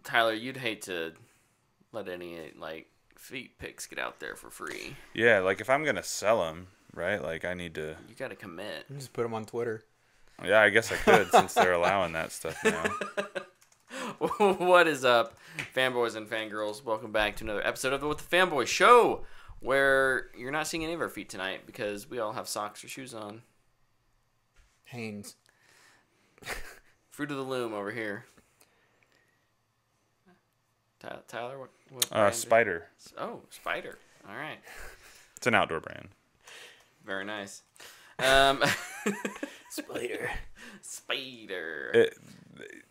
Tyler, you'd hate to let any feet pics get out there for free. Yeah, like if I'm gonna sell them, right? Like I need to. You got to commit. Just put them on Twitter. Yeah, I guess I could since they're allowing that stuff now. What is up, fanboys and fangirls? Welcome back to another episode of the With the Fanboy Show, where you're not seeing any of our feet tonight because we all have socks or shoes on. Hanes. Fruit of the Loom over here. Tyler, what brand Spider. Oh, Spider. All right. It's an outdoor brand. Very nice. Spider. Spider.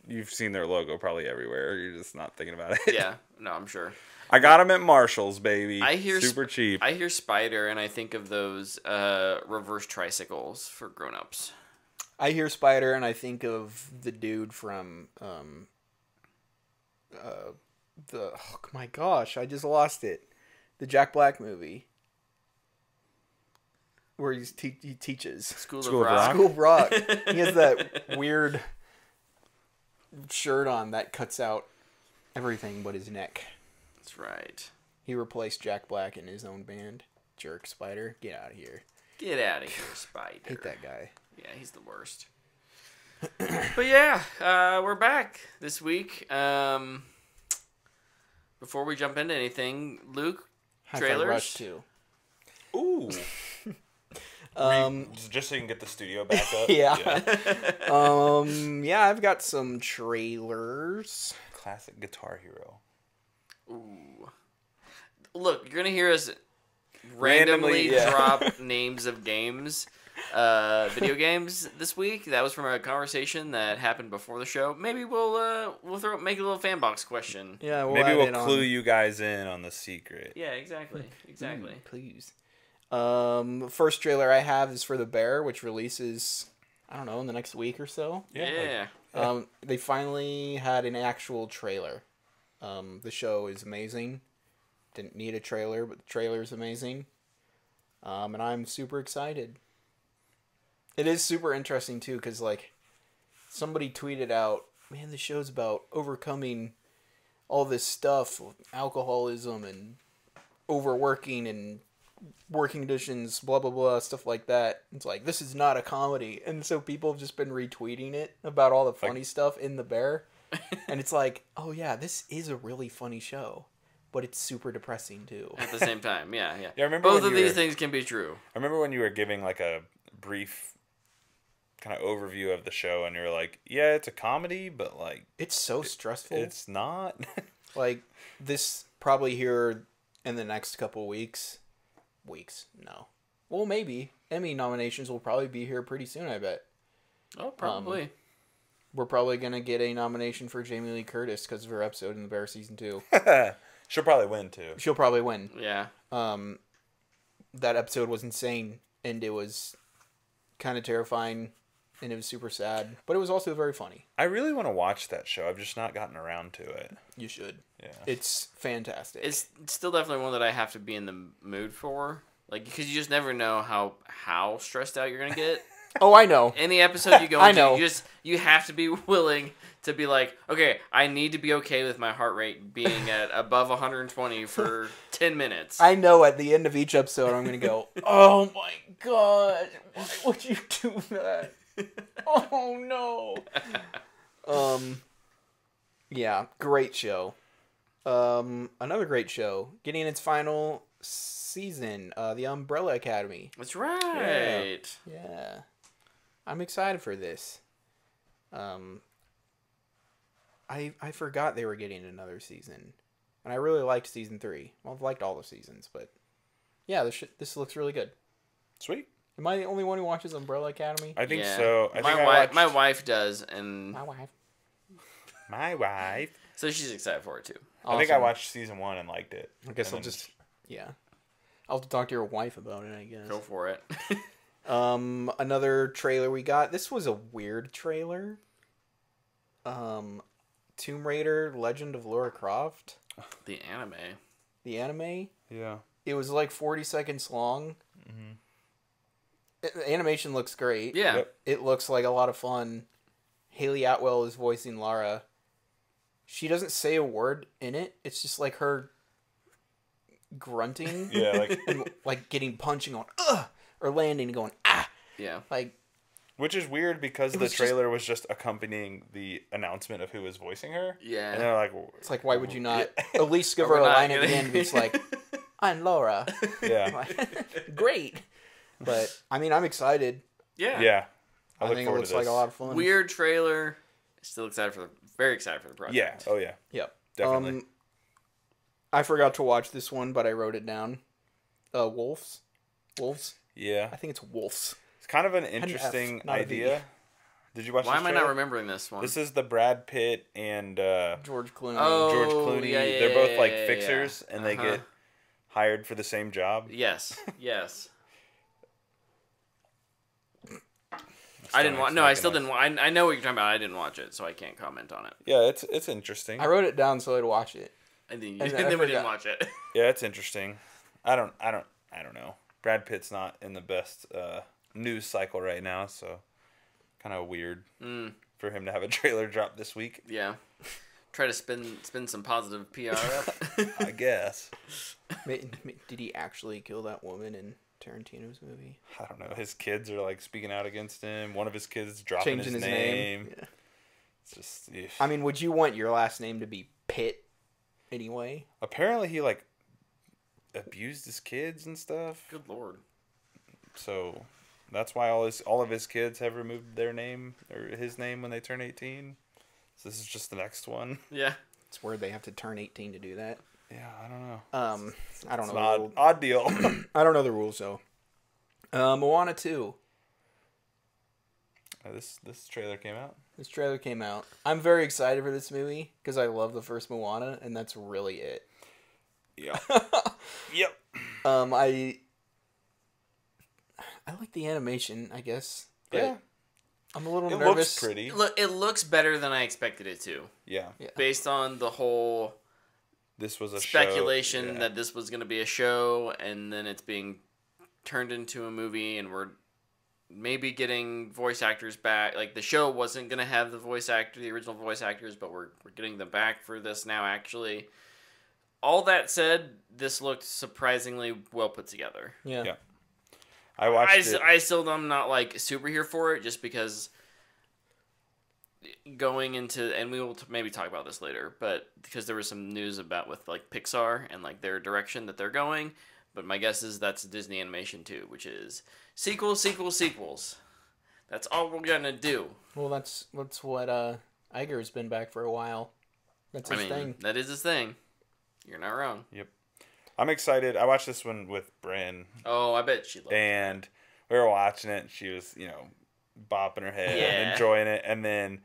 You've seen their logo probably everywhere. You're just not thinking about it. Yeah. No, I'm sure. I got them at Marshall's, baby. I hear super cheap. I hear Spider, and I think of those reverse tricycles for grown-ups. I hear Spider, and I think of the dude from oh my gosh, I just lost it. The Jack Black movie. Where he teaches. School School of of Rock. Rock? School of Rock. He has that weird shirt on that cuts out everything but his neck. That's right. He replaced Jack Black in his own band. Jerk Spider. Get out of here. Get out of here, Spider. Hate that guy. Yeah, he's the worst. But yeah, we're back this week. Before we jump into anything, Luke, Hi-Fi trailers? Rush 2. Ooh. Just so you can get the studio back up. Yeah. Yeah, I've got some trailers. Classic Guitar Hero. Ooh. Look, you're going to hear us randomly yeah. drop names of games, video games this week. That was from a conversation that happened before the show. Maybe we'll make a little fan box question. Yeah, Maybe we'll clue you guys in on the secret. Yeah, exactly. Exactly. Please. First trailer I have is for The Bear, which releases, I don't know, in the next week or so. Yeah. They finally had an actual trailer. The show is amazing. Didn't need a trailer, but the trailer is amazing. And I'm super excited. It is super interesting, too, because, like, somebody tweeted out, man, the show's about overcoming all this stuff, alcoholism and overworking and working conditions, blah, blah, blah, stuff like that. It's like, this is not a comedy. And so people have just been retweeting it about all the funny stuff in The Bear. And it's like, oh, yeah, this is a really funny show. But it's super depressing, too. At the same time, yeah. Yeah, I remember Both of these things can be true. I remember when you were giving like a brief kind of overview of the show, and you were like, "Yeah, it's a comedy, but like It's so stressful. it's not." Like, this probably here in the next couple weeks. No. Well, maybe. Emmy nominations will probably be here pretty soon, I bet. Oh, probably. We're probably going to get a nomination for Jamie Lee Curtis because of her episode in The Bear Season 2. She'll probably win too. She'll probably win. Yeah. That episode was insane, and it was kind of terrifying, and it was super sad, but it was also very funny. I really want to watch that show. I've just not gotten around to it. You should. Yeah. It's fantastic. It's still definitely one that I have to be in the mood for. Like, because you just never know how stressed out you're going to get. Oh, I know. Any episode you go I into, know. you have to be willing to be like, okay, I need to be okay with my heart rate being at above 120 for 10 minutes. I know at the end of each episode I'm going to go, oh my god, why would you do that? Oh no. Yeah, great show. Another great show, getting its final season, The Umbrella Academy. That's right. Yeah. I'm excited for this. I forgot they were getting another season. And I really liked season 3. Well, I've liked all the seasons, but yeah, this looks really good. Sweet. Am I the only one who watches Umbrella Academy? I think Yeah. so. I think I watched My wife does, and My wife. My wife. so she's excited for it too. I think I Awesome. watched season 1 and liked it. I guess And I'll then just I'll have to talk to your wife about it, I guess. Go for it. Another trailer we got. This was a weird trailer. Tomb Raider: Legend of Lara Croft, The anime. the anime. Yeah. It was like 40 seconds long. The animation looks great. Yeah. Yep. It looks like a lot of fun. Haley Atwell is voicing Lara. she doesn't say a word in it. It's just like her grunting Yeah, like and like getting punched and going ugh, or landing and going ah. Yeah. Like which is weird because the was just- trailer was just accompanying the announcement of who was voicing her. Yeah. And they're like, it's like why would you not at least give Are her we a not line at the gonna- end? It's like I'm Laura. yeah, Great. But I mean, I'm excited. Yeah. yeah. I I look think it forward looks to this. like a lot of fun. Weird trailer. Still excited for very excited for the project. Yeah. Oh yeah. Yep. Definitely. I forgot to watch this one, but I wrote it down. Wolves. Yeah. I think it's wolves. It's kind of an F, interesting not a V. idea. Did you watch? Why this am I not trailer? remembering this one? This is the Brad Pitt and George Clooney. Oh, George Clooney. yeah, yeah, They're both yeah, like yeah, fixers, yeah. and they get hired for the same job. Yes. Yes. I Stomach's didn't watch. No, I making still noise. didn't. I know what you're talking about. I didn't watch it, so I can't comment on it. Yeah, it's interesting. I wrote it down so I'd watch it. And then, And and I then we didn't forgot. watch it. Yeah, it's interesting. I don't know. Brad Pitt's not in the best news cycle right now, so kind of weird for him to have a trailer drop this week. Yeah. Try to spin some positive PR up. I guess. Did he actually kill that woman in Tarantino's movie? I don't know. His kids are like speaking out against him. One of his kids dropping Changing his his name. name. Yeah. It's just. Eesh. I mean, would you want your last name to be Pitt anyway? Apparently, he like abused his kids and stuff. Good lord. So that's why all of his kids have removed their name or his name when they turn 18. So this is just the next one. Yeah. It's weird they have to turn 18 to do that. Yeah, I don't know. I don't It's know. an the rule. odd deal. I don't know the rules though. Moana 2. This trailer came out. This trailer came out. I'm very excited for this movie because I love the first Moana, and that's really it. Yeah. Yep. I like the animation, I guess. But Yeah. I'm a little It nervous. looks pretty. Look, it looks better than I expected it to, Yeah. based on the whole This was a speculation show. Yeah. that this was going to be a show, and then it's being turned into a movie, and we're maybe getting voice actors back. Like, the show wasn't going to have the original voice actors, but we're getting them back for this now, actually. All that said, this looked surprisingly well put together. Yeah. Yeah. I watched it. I still am not like super here for it, just because going into, and we will maybe talk about this later, but because there was some news about with like Pixar and like their direction that they're going, but my guess is that's Disney Animation too, which is sequels. That's all we're gonna do. Well, that's what Iger's been back for a while. That's his thing. That is his thing. You're not wrong. I'm excited. I watched this one with Bryn, Oh, I bet she loved it. and we were watching it. And she was, bopping her head and Yeah. enjoying it. And then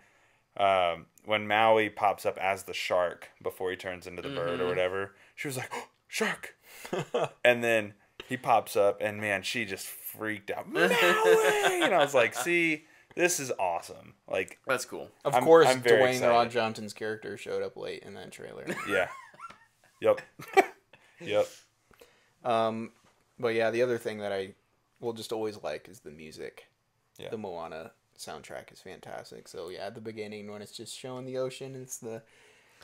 when Maui pops up as the shark before he turns into the bird or whatever, she was like, oh, "Shark!" And then he pops up, and man, she just freaked out. Maui! And I was like, "See, this is awesome!" Like, That's cool. Of I'm course, very Dwayne excited. Rod Johnson's character showed up late in that trailer. yeah, yep, yep. But yeah, the other thing that I will just always like is the music. Yeah. The Moana soundtrack is fantastic. So yeah, at the beginning when it's just showing the ocean, it's the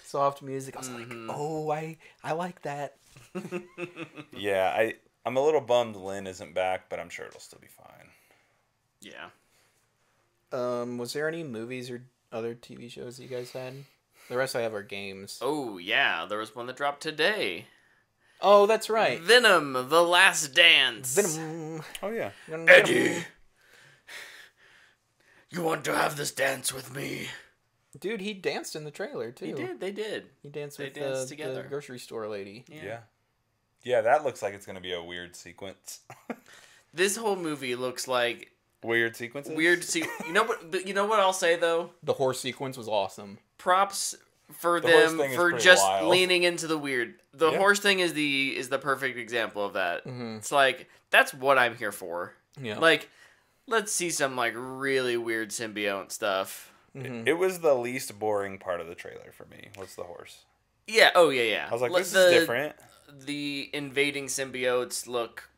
soft music. I was like, oh, I like that. Yeah, I'm a little bummed Lynn isn't back, but I'm sure it'll still be fine. Yeah. Was there any movies or other TV shows that you guys had? The rest I have are games. Oh yeah, there was one that dropped today. Oh, that's right. Venom: The Last Dance. Venom. Oh yeah, Eddie, you want to have this dance with me? Dude, he danced in the trailer too. He did. They did. He danced They with danced the together. grocery store lady. yeah. That looks like it's gonna be a weird sequence. This whole movie looks like Weird sequences. weird. You know what? But you know what I'll say though. The horse sequence was awesome. Props for The horse them thing is for pretty just wild. leaning into the weird. The Yeah. horse thing is the perfect example of that. Mm-hmm. It's like that's what I'm here for. Yeah. Like, let's see some like really weird symbiote stuff. It was the least boring part of the trailer for me. What's the horse? Yeah. Oh yeah. Yeah. I was like, Let this is different. The invading symbiotes look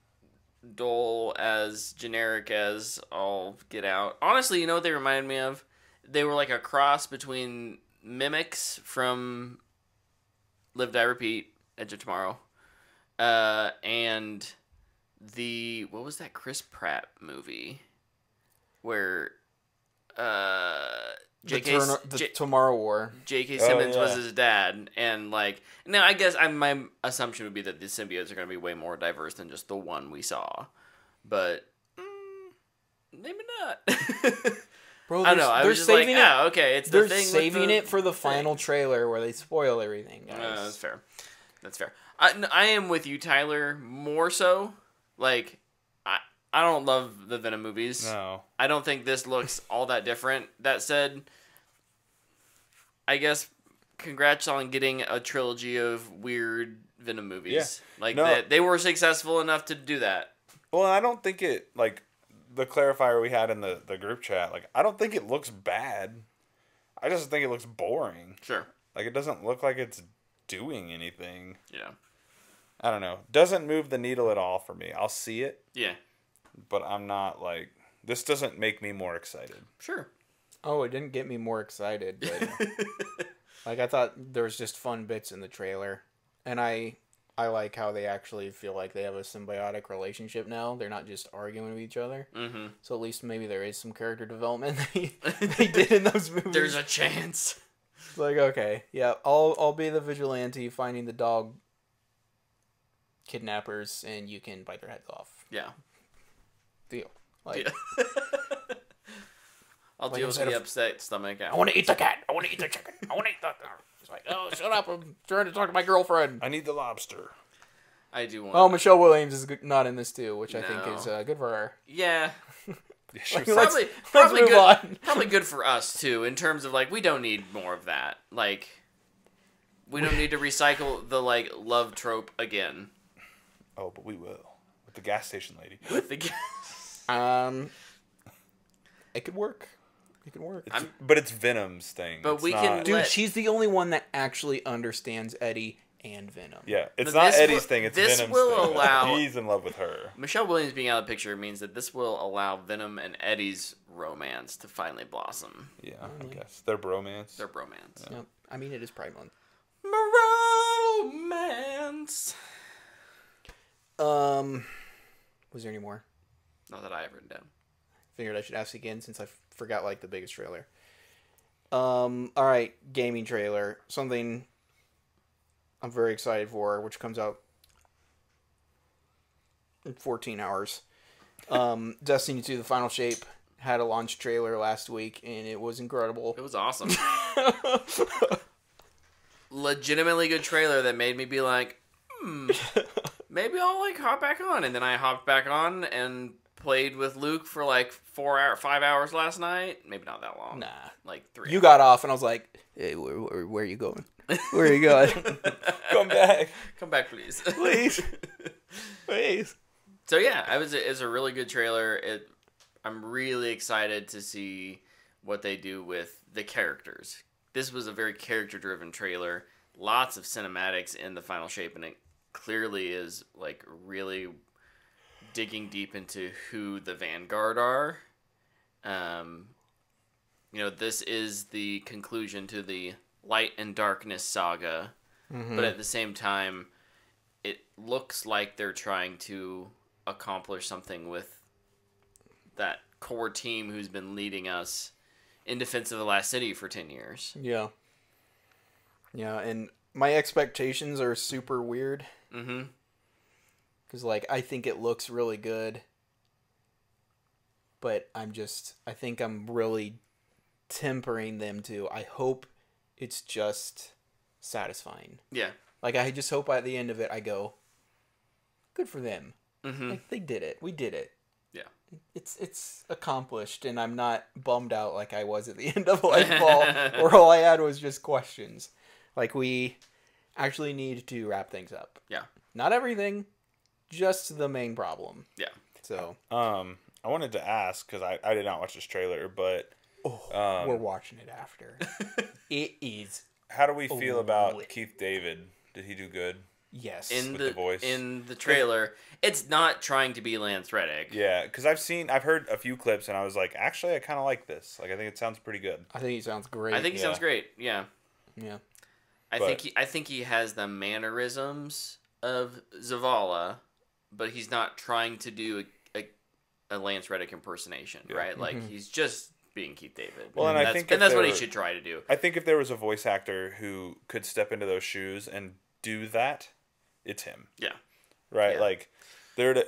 dull as generic as all get out. Honestly, you know what they reminded me of? They were like a cross between mimics from Live Die Repeat, Edge of Tomorrow, and what was that Chris Pratt movie where The Tomorrow War. J.K. Simmons was yeah. his dad, and like now I guess my assumption would be that the symbiotes are going to be way more diverse than just the one we saw, but maybe not. Bro, I don't know. I was just like, okay, it's the They're thing. saving it for the thing. final trailer where they spoil everything, guys. That's fair. That's fair. I am with you, Tyler. More so, like I don't love the Venom movies. No. I don't think this looks all that different. That said, I guess congrats on getting a trilogy of weird Venom movies. Yeah. Like No. they were successful enough to do that. Well, I don't think it, like, the clarifier we had in the group chat, like, I don't think it looks bad. I just think it looks boring. Sure. Like, it doesn't look like it's doing anything. Yeah. I don't know. Doesn't move the needle at all for me. I'll see it, Yeah. but I'm not, like, this doesn't make me more excited. Sure. Oh, it didn't get me more excited, but like I thought there was just fun bits in the trailer, and I like how they actually feel like they have a symbiotic relationship now. They're not just arguing with each other. Mm-hmm. So at least maybe there is some character development they did in those movies. There's a chance. It's like, okay, yeah, I'll be the vigilante finding the dog kidnappers, and you can bite their heads off. Yeah. Deal. Like, Yeah. I'll Like deal I with said, the if- upset stomach. I want to eat the cat. I want to eat the chicken. I want to eat the. It's like, oh, shut up! I'm trying to talk to my girlfriend. I need the lobster. I do want. Oh, Michelle Williams is not in this too, which I think No. is good for her. Yeah. Yeah, she Like, was- let's- Probably move good. on. Probably good for us too, in terms of like we don't need more of that. Like, we don't need to recycle the like love trope again oh, but we will. With the gas station lady. with the. It could work. It could work. But it's Venom's thing. But It's we not- can- Dude, let- she's the only one that actually understands Eddie and Venom. Yeah, it's But not this Eddie's will- thing. It's this Venom's will thing. allow- He's in love with her. Michelle Williams being out of the picture means that this will allow Venom and Eddie's romance to finally blossom. Yeah, I guess their bromance. Their bromance. Yep. I mean, it is Pride Month. Romance. Was there any more? Not that I have written down. Figured I should ask again since I forgot like the biggest trailer. All right, gaming trailer. Something I'm very excited for, which comes out in 14 hours. Destiny 2: The Final Shape had a launch trailer last week, and it was incredible. It was awesome. Legitimately good trailer that made me be like, maybe I'll like hop back on. And then I hopped back on and played with Luke for like 5 hours last night. Maybe not that long. Nah. Like 3 You got off, and I was like, hey, where are you going? Where are you going? Come back. Come back, please. Please. Please. So yeah, it's a really good trailer. I'm really excited to see what they do with the characters. This was a very character-driven trailer. Lots of cinematics in the Final Shape, and it clearly is like really digging deep into who the Vanguard are. This is the conclusion to the Light and Darkness saga, but at the same time, it looks like they're trying to accomplish something with that core team who's been leading us in defense of the Last City for 10 years. Yeah. Yeah, and my expectations are super weird. Mm-hmm. Because, like, I think it looks really good. But I think I'm really tempering them to, I hope it's just satisfying. Yeah. Like, I just hope at the end of it, I go, good for them. Mm-hmm. Like, they did it. We did it. Yeah. It's accomplished, and I'm not bummed out like I was at the end of Lightfall, where all I had was just questions. Like, we actually need to wrap things up. Yeah. Not everything, just the main problem. Yeah. So, I wanted to ask, because I did not watch this trailer, but we're watching it after. It is. how do we feel about lit. Keith David? Did he do good? Yes. in With the voice. in the trailer. It's not trying to be Lance Reddick. Yeah, because I've heard a few clips, and I was like, actually, I kind of like this. Like, I think it sounds pretty good. I think he sounds great. I think he sounds great. Yeah. Yeah. I think he has the mannerisms of Zavala, but he's not trying to do a Lance Reddick impersonation, right? Like he's just being Keith David. Well, and I think if that's what he there- should try to do. I think if there was a voice actor who could step into those shoes and do that, it's him. Yeah. Right? Yeah. Like,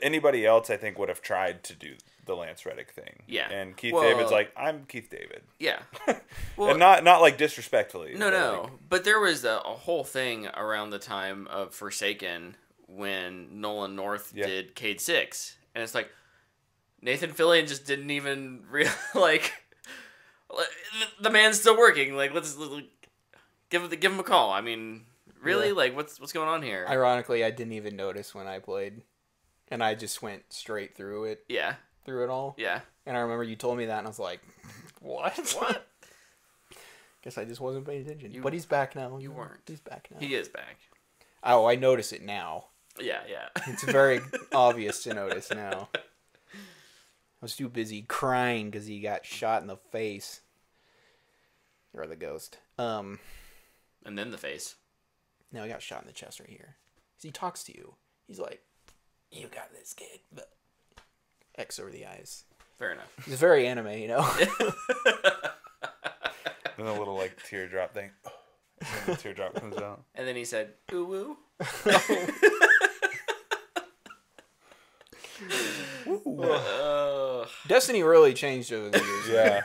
anybody else, I think, would have tried to do the Lance Reddick thing. Yeah. And Keith Well, David's like, I'm Keith David. Yeah. And not like disrespectfully. No, but no. like- But there was a whole thing around the time of Forsaken when Nolan North Yeah. did Cade 6. And it's like, Nathan Fillion just didn't even like, the man's still working. Like, let's give him a call. I mean, really? Yeah. Like, what's going on here? Ironically, I didn't even notice when I played, and I just went straight through it all. Yeah. And I remember you told me that, and I was like, "What? What? Guess I just wasn't paying attention." But he's back now. You weren't. He's back now. He is back. Oh, I notice it now. Yeah. It's very obvious to notice now. I was too busy crying because he got shot in the face. Or the ghost. And then the face. No, he got shot in the chest right here. 'Cause he talks to you. He's like, "You got this, kid." But X over the eyes. Fair enough. He's very anime, you know. And a little, like, teardrop thing. And then the teardrop comes out. And then he said, "Ooh woo." Destiny really changed over the years. Yeah.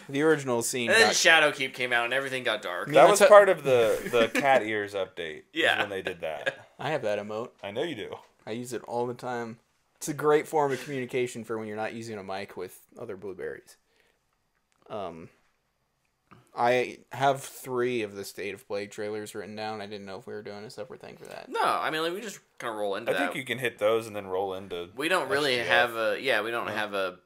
The original scene. And then got- Shadowkeep came out and everything got dark. That was that's part of the cat ears update. is Yeah. When they did that. I have that emote. I know you do. I use it all the time. It's a great form of communication for when you're not using a mic with other blueberries. I have 3 of the State of Play trailers written down. I didn't know if we were doing a separate thing for that. No, I mean, like, we just kind of roll into I that. think you can hit those and then roll into. We don't really SGF. have we don't have a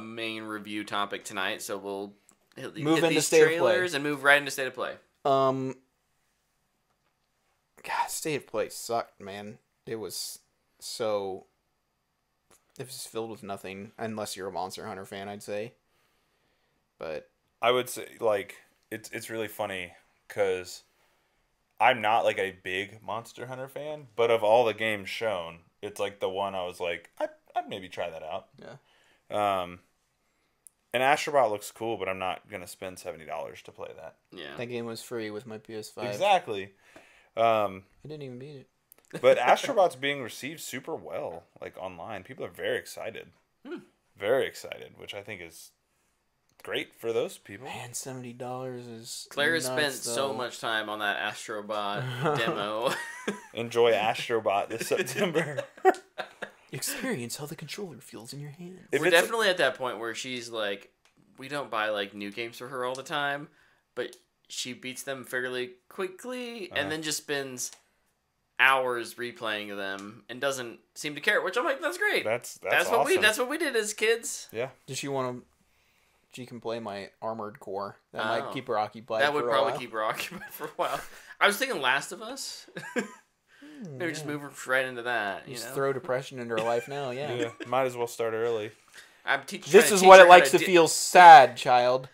main review topic tonight, so we'll hit Move into these State of Play. trailers and move right into State of Play. God, State of Play sucked, man. It was filled with nothing, unless you're a Monster Hunter fan, I'd say. But I would say, like, it's really funny because I'm not, like, a big Monster Hunter fan, but of all the games shown, it's, like, the one I was like, I'd maybe try that out. yeah, And Astrobot looks cool, but I'm not going to spend $70 to play that. Yeah. that game was free with my PS5. Exactly. I didn't even beat it. But Astrobot's being received super well, like, online. People are very excited. Very excited, which I think is great for those people. Man, $70 is. Claire nuts, spent so though. much time on that Astrobot demo. Enjoy Astrobot this September. Experience how the controller feels in your hand. If We're it's- definitely at that point where she's like, we don't buy like new games for her all the time, but she beats them fairly quickly and then just spends hours replaying them and doesn't seem to care. Which I'm like, that's great. That's what awesome. we did as kids. Yeah. Does she want to? She can play my Armored Core. That Oh. might keep her occupied. That would for a probably while. keep her occupied for a while. I was thinking Last of Us. Maybe just move her right into that. You Just know? throw depression into her life now. Yeah. Yeah. Might as well start early. I'm This is what it likes to feel sad, child.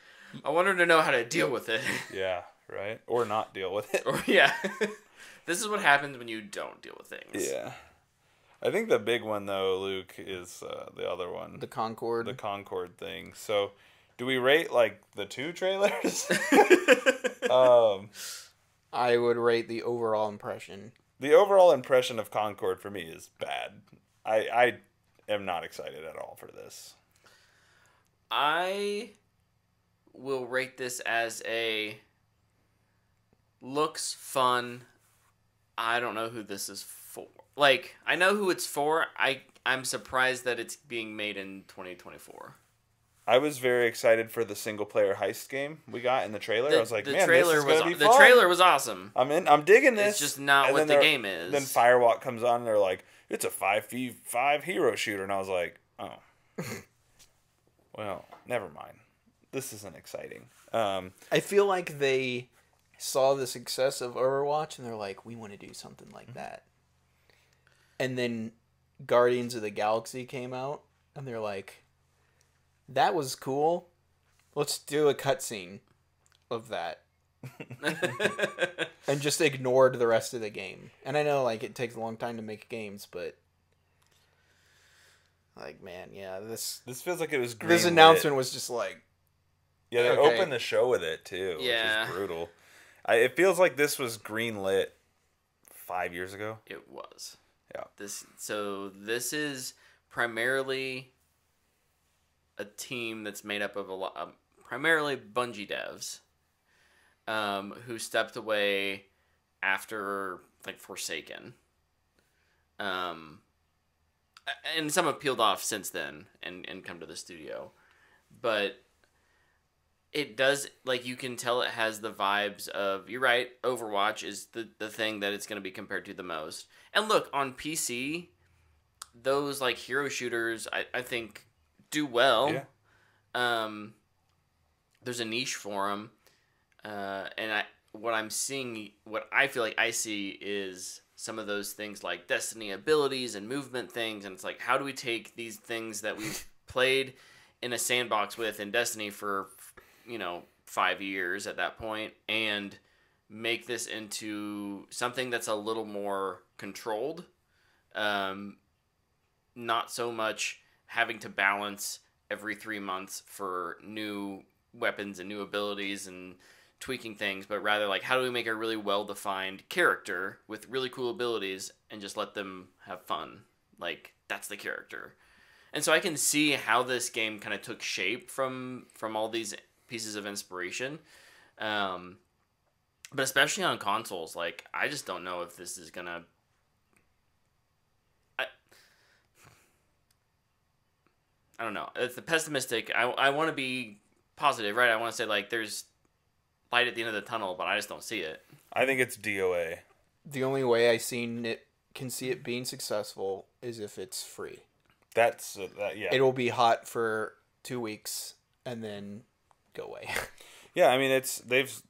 I want her to know how to deal with it. Yeah. Right. Or not deal with it. Or yeah. This is what happens when you don't deal with things. Yeah. I think the big one though, Luke, is the other one, The Concord. the Concord thing. So, do we rate like the 2 trailers? I would rate the overall impression. The overall impression of Concord for me is bad. I am not excited at all for this. I will rate this as a looks fun. I don't know who this is for. Like, I know who it's for. I'm surprised that it's being made in 2024. I was very excited for the single player heist game we got in the trailer. I was like, the man, trailer this is was gonna be the fun. trailer was awesome. I'm digging this. It's just not And what then the game is. Then Firewalk comes on and they're like, it's a 5v5 hero shooter. And I was like, oh. Well, never mind. This isn't exciting. I feel like they saw the success of Overwatch and they're like, we want to do something Mm-hmm. like that. And then Guardians of the Galaxy came out and they're like, that was cool. Let's do a cutscene of that. And just ignored the rest of the game. And I know like it takes a long time to make games, but like, man, yeah, this feels like it was this greenlit. announcement was just like, Yeah, they okay. opened the show with it too, Yeah. which is brutal. It feels like this was greenlit 5 years ago. It was. Yeah. This is primarily a team that's made up of primarily Bungie devs, who stepped away after like Forsaken, and some have peeled off since then and come to the studio, but it does, like, you can tell it has the vibes of, you're right, Overwatch is the thing that it's going to be compared to the most. And look, on PC, those, like, hero shooters, I think, do well. Yeah. There's a niche for them. And what I feel like I see is some of those things like Destiny abilities and movement things, and it's like, how do we take these things that we've played in a sandbox with in Destiny for 5 years at that point, and make this into something that's a little more controlled, not so much having to balance every 3 months for new weapons and new abilities and tweaking things, but rather like, how do we make a really well-defined character with really cool abilities and just let them have fun? Like, that's the character. And so I can see how this game kind of took shape from all these pieces of inspiration. But especially on consoles, like, I just don't know if this is gonna... I don't know. It's the pessimistic. I want to be positive, right? I want to say, like, there's light at the end of the tunnel, but I just don't see it. I think it's DOA. the only way can see it being successful is if it's free. That's yeah. It'll be hot for 2 weeks and then go away. Yeah, I mean they've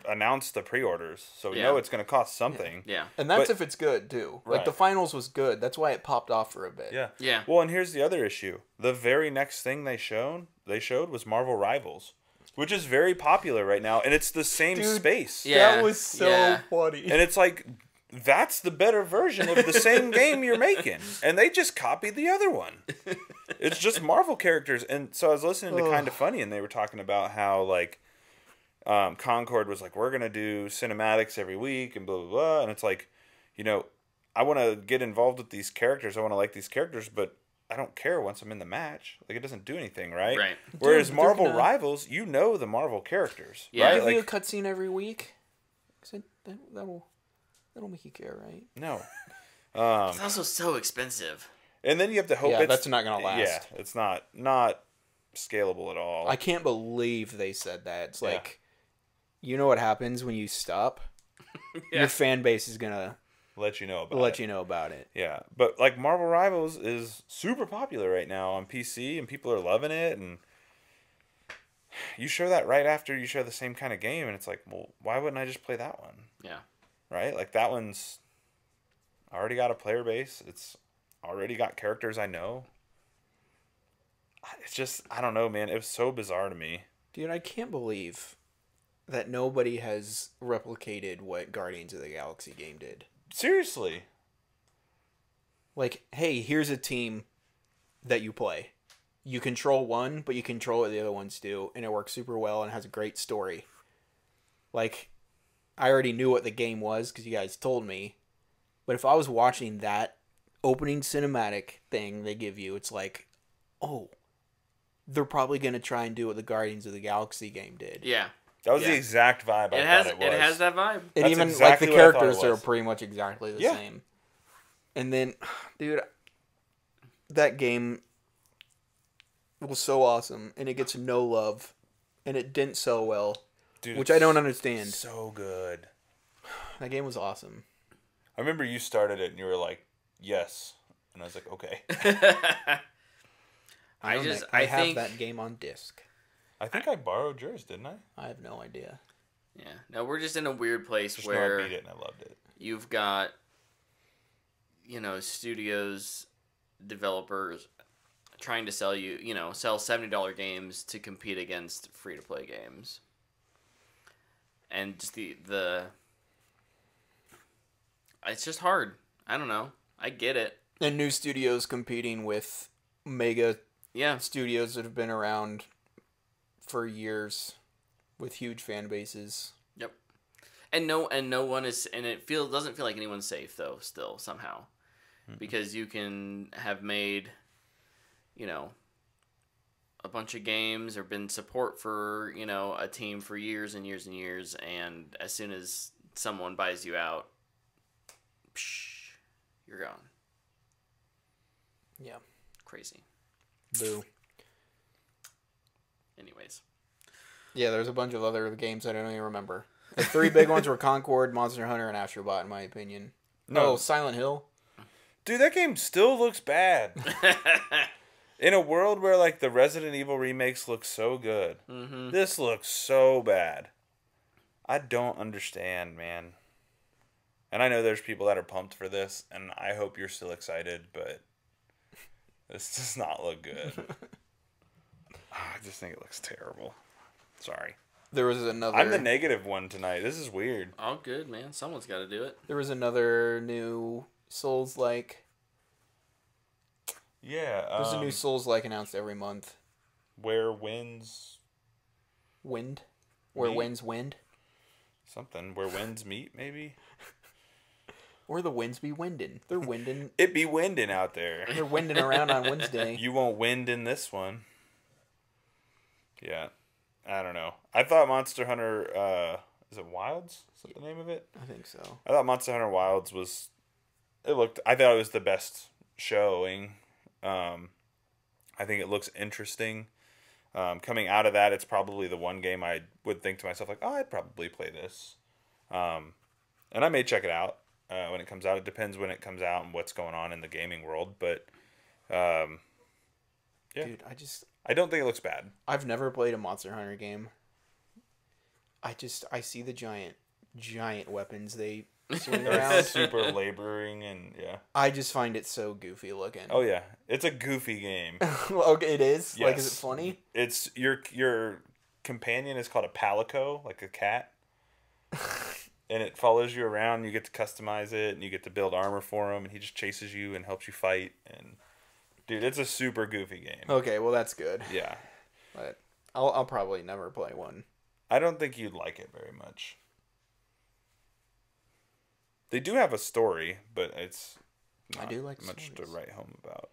announced the pre-orders, so we know it's going to cost something. Yeah. And that's But- if it's good too. Right. Like the finals was good. That's why it popped off for a bit. Yeah. Yeah. Well, and here's the other issue. The very next thing they showed was Marvel Rivals, which is very popular right now, and it's the same Dude, space. Yeah. That was so Yeah. funny. And it's like, that's the better version of the same game you're making. And they just copied the other one. It's just Marvel characters. And so I was listening to Kind of Funny, and they were talking about how, like, Concord was like, we're going to do cinematics every week and blah, blah, blah. And it's like, I want to get involved with these characters. I want to like these characters, but I don't care once I'm in the match. Like, it doesn't do anything, right? Right. Whereas Dude, Marvel they're gonna- Rivals, the Marvel characters. Yeah. Right? Give you a Like, cutscene every week. 'Cause that'll make you care, right? no. It's also so expensive. And then you have to hope Yeah, that's not gonna last. Yeah, it's not scalable at all. I can't believe they said that. It's Yeah. like, you know what happens when you stop? Yeah. Your fan base is gonna let you know about let it. you know about it. Yeah, but like Marvel Rivals is super popular right now on PC, and people are loving it. And you show that right after you show the same kind of game, and it's like, well, why wouldn't I just play that one? Yeah. Right? Like, that one's already got a player base. It's already got characters I know. It's just, I don't know, man. It was so bizarre to me. Dude, I can't believe that nobody has replicated what Guardians of the Galaxy game did. Seriously. Like, hey, here's a team that you play. You control one, but you control what the other ones do, and it works super well and has a great story. Like, I already knew what the game was because you guys told me. But if I was watching that opening cinematic thing they give you, it's like, oh, they're probably going to try and do what the Guardians of the Galaxy game did. Yeah. That was Yeah. the exact vibe I thought it was. It has that vibe. And That's even exactly like what I the thought it characters are was. pretty much exactly the Yeah. same. And then, dude, that game was so awesome, and it gets no love, and it didn't sell well, Dude, which I don't understand. So good. That game was awesome. I remember you started it and you were like, yes. And I was like, okay. I I have think that game on disc. I think I borrowed yours, didn't I? I have no idea. Yeah. No, we're just in a weird place Just know I where beat it and I loved it. you've got, studios, developers trying to sell you, sell $70 games to compete against free-to-play games. And just it's just hard. I don't know. I get it. And new studios competing with mega Yeah. studios that have been around for years with huge fan bases. Yep. And no one is, and doesn't feel like anyone's safe though. Still somehow, because you can have made, a bunch of games or been support for a team for years and years and years, and as soon as someone buys you out, you're gone. Yeah. Crazy. Boo. Anyways. Yeah, there's a bunch of other games I don't even remember. The three big ones were Concord, Monster Hunter, and Astrobot, in my opinion. No. Oh, Silent Hill. Dude, that game still looks bad. In a world where, like, the Resident Evil remakes look so good, this looks so bad. I don't understand, man. And I know there's people that are pumped for this, and I hope you're still excited, but this does not look good. I just think it looks terrible. Sorry. There was another. I'm the negative one tonight. This is weird. All good, man. Someone's got to do it. There was another new Souls-like. Yeah. There's a new Souls-like announced every month. Where winds... Wind? Where Meet? winds wind? Something. Where winds meet, maybe? Or the winds be winding. They're winding. It be winding out there. They're winding around on Wednesday. You won't wind in this one. Yeah. I don't know. I thought Monster Hunter, is it Wilds? Is that the name of it? I think so. I thought Monster Hunter Wilds I thought it was the best showing. I think it looks interesting. Coming out of that, it's probably the one game I would think to myself, like, oh, I'd probably play this. And I may check it out when it comes out. It depends when it comes out and what's going on in the gaming world. But, yeah. Dude, I don't think it looks bad. I've never played a Monster Hunter game. I see the giant weapons they swing around. It's super laboring and, yeah. I just find it so goofy looking. Oh, yeah. It's a goofy game. Okay, it is? Yes. Like, is it funny? It's your companion is called a palico, like a cat. And it follows you around. You get to customize it, and you get to build armor for him, and he just chases you and helps you fight. And dude, it's a super goofy game. Okay, well that's good. Yeah, But I'll probably never play one. I don't think you'd like it very much. They do have a story, but it's not I do like much stories. to write home about.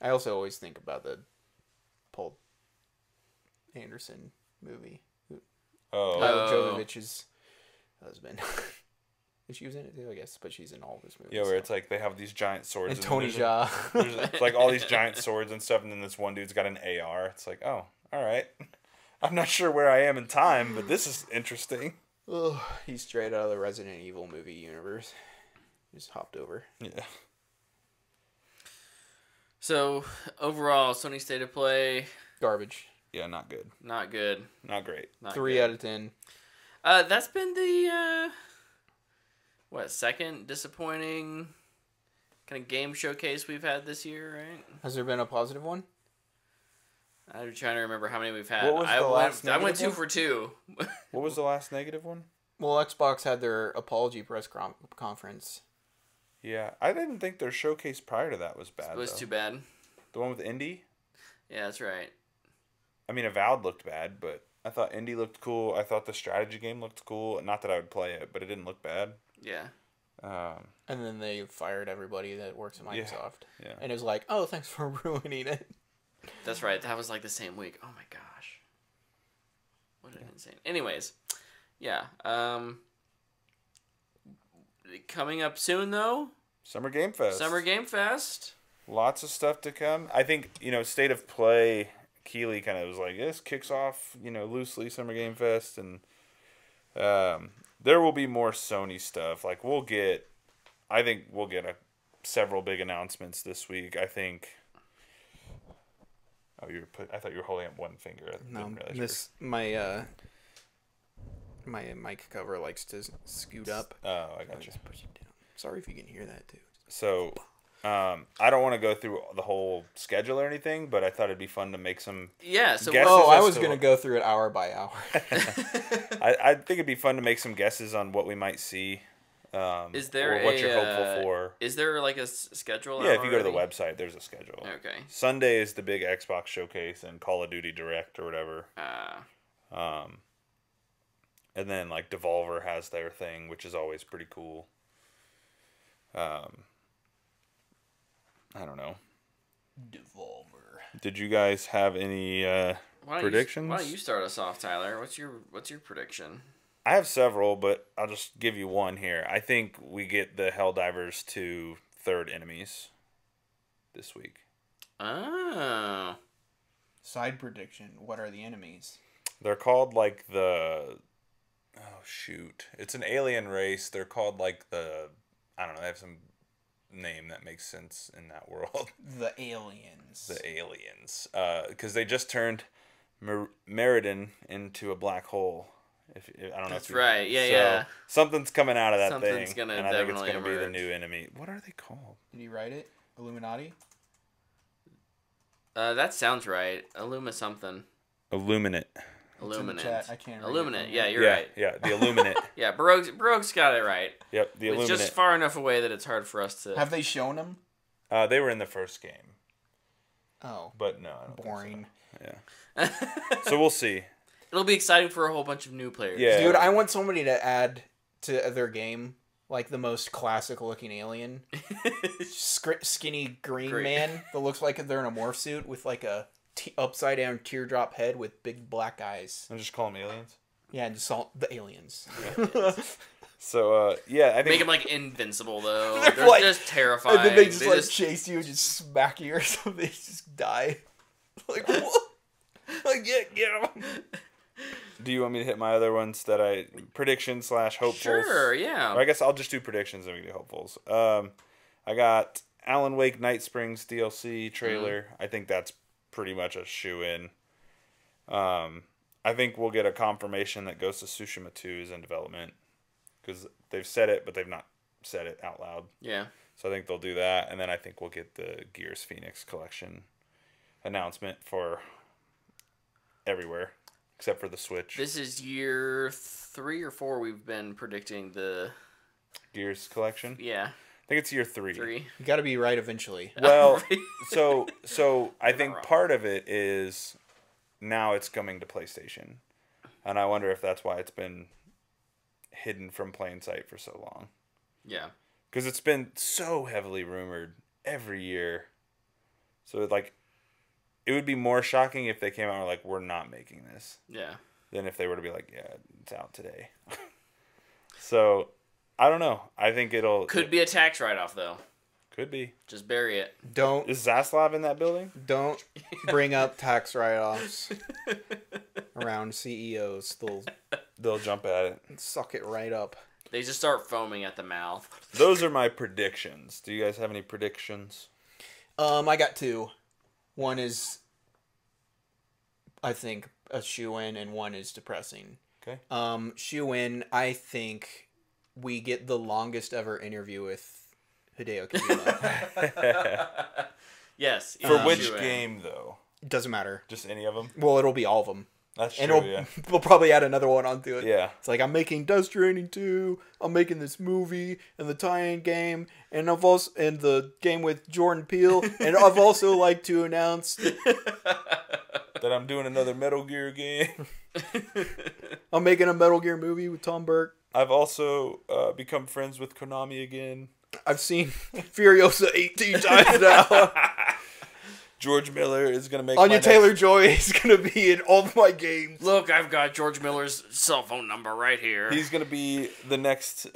I also always think about the Paul Anderson movie. Oh, Mila Jovovich's husband. And she was in it too, I guess, but she's in all of his movies. yeah, where it's like they have these giant swords. And Tony Jaa. There's like all these giant swords and stuff, and then this one dude's got an AR. It's like, oh, all right. I'm not sure where I am in time, but this is interesting. Ugh, he's straight out of the Resident Evil movie universe. Just hopped over. Yeah. So overall, Sony State of Play, Garbage. Yeah, not good. not good. Not great. Not 3 good. out of 10. That's been the second disappointing kind of game showcase we've had this year, right? Has there been a positive one? I'm trying to remember how many we've had. What was the last I went negative 2 one? for 2. What was the last negative one? Well, Xbox had their apology press conference. Yeah, I didn't think their showcase prior to that was bad. It was though. too bad. The one with Indy? Yeah, that's right. I mean, Avowed looked bad, but I thought Indy looked cool. I thought the strategy game looked cool. Not that I would play it, but it didn't look bad. Yeah. And then they fired everybody that works at Microsoft. Yeah. And it was like, oh, thanks for ruining it. That's right. That was like the same week. Oh my gosh. What an insane. Anyways, yeah. Coming up soon though. Summer Game Fest. Summer Game Fest. Lots of stuff to come. I think, State of Play, Keeley kind of was like, this kicks off, loosely Summer Game Fest. And there will be more Sony stuff. Like, I think we'll get several big announcements this week. I think. Oh, I thought you were holding up one finger. I No, didn't realize My mic cover likes to scoot up. Oh, I got you. Just push it down. Sorry if you can hear that too. So, I don't want to go through the whole schedule or anything, but I thought it'd be fun to make some. Yeah. So Guesses Oh, I as was to gonna what- go through it hour by hour. I think it'd be fun to make some guesses on what we might see. is there or what a, you're hopeful for? Is there like a schedule? Yeah, out if you go to the already? website, there's a schedule. Okay. Sunday is the big Xbox showcase and Call of Duty Direct or whatever. And then like Devolver has their thing, which is always pretty cool. I don't know. Devolver. Did you guys have any predictions? Why don't you start us off, Tyler? What's your prediction? I have several, but I'll just give you one here. I think we get the Helldivers to third enemies this week. Oh. Side prediction. What are the enemies? They're called like the... Oh, shoot. It's an alien race. They're called like the... I don't know. They have some name that makes sense in that world. The aliens. The aliens. Because they just turned Meriden into a black hole. I don't know That's if right. Yeah, so yeah. Something's coming out of that Something's thing. gonna and I think it's definitely going to be the emerge. new enemy. What are they called? Did you write it? Illuminati? That sounds right. Illuma something. Illuminate. Illuminate. chat. I can't read it Illuminate. from Yeah, here. you're right. Yeah, the Illuminate. Yeah, Baroque's got it right. Yep, the It's Illuminate. just far enough away that it's hard for us to. Have they shown them? They were in the first game, Oh, but no, I don't think so. boring. Yeah. So we'll see. It'll be exciting for a whole bunch of new players. Yeah. Dude, I want somebody to add to their game like the most classic looking alien. Skinny green Great. man that looks like they're in a morph suit with like a upside down teardrop head with big black eyes. I'll just call them aliens. Yeah, and just all the aliens. So, yeah, I think... Make them like invincible though. They're They're like- just terrifying. And then they just chase you and just smack you or something. They just die. Like, what? Like, get them. Do you want me to hit my other ones that I... Prediction / hopefuls? Sure, yeah. Or I guess I'll just do predictions and we can do hopefuls. I got Alan Wake Night Springs DLC trailer. I think that's pretty much a shoe-in. I think we'll get a confirmation that Ghost of Tsushima 2 is in development. Because they've said it, but they've not said it out loud. Yeah. So I think they'll do that. And then I think we'll get the Gears Phoenix collection announcement for everywhere. Except for the Switch. This is year 3 or 4 we've been predicting the Gears collection. yeah, I think it's year 3. 3. You got to be right eventually. Well, so I think wrong. part of it is now it's coming to PlayStation. And I wonder if that's why it's been hidden from plain sight for so long. Yeah. Because it's been so heavily rumored every year. So, like, it would be more shocking if they came out and were like, we're not making this, Yeah. than if they were to be like, yeah, it's out today. So, I don't know. I think it'll... Could be a tax write-off though. Could be. Just bury it. Don't Is Zaslav in that building? bring up tax write-offs around CEOs. They'll jump at it. They'll suck it right up. They just start foaming at the mouth. Those are my predictions. Do you guys have any predictions? I got 2. One is, I think, a shoe-in, and one is depressing. Okay. Shoe-in, I think we get the longest ever interview with Hideo Kojima. Yes. For yeah, which shoe in. game, though? Doesn't matter. Just any of them? Well, it'll be all of them. That's And true, yeah. we'll probably add another one onto it. Yeah. It's like, I'm making Death Stranding 2, I'm making this movie, and the tie-in game, and I've also, and the game with Jordan Peele, and I've also like to announce That I'm doing another Metal Gear game. I'm making a Metal Gear movie with Tom Burke. I've also become friends with Konami again. I've seen Furiosa 18 times now. George Miller is going to make Anya my Taylor-Joy is going to be in all of my games. Look, I've got George Miller's cell phone number right here. He's going to be the next...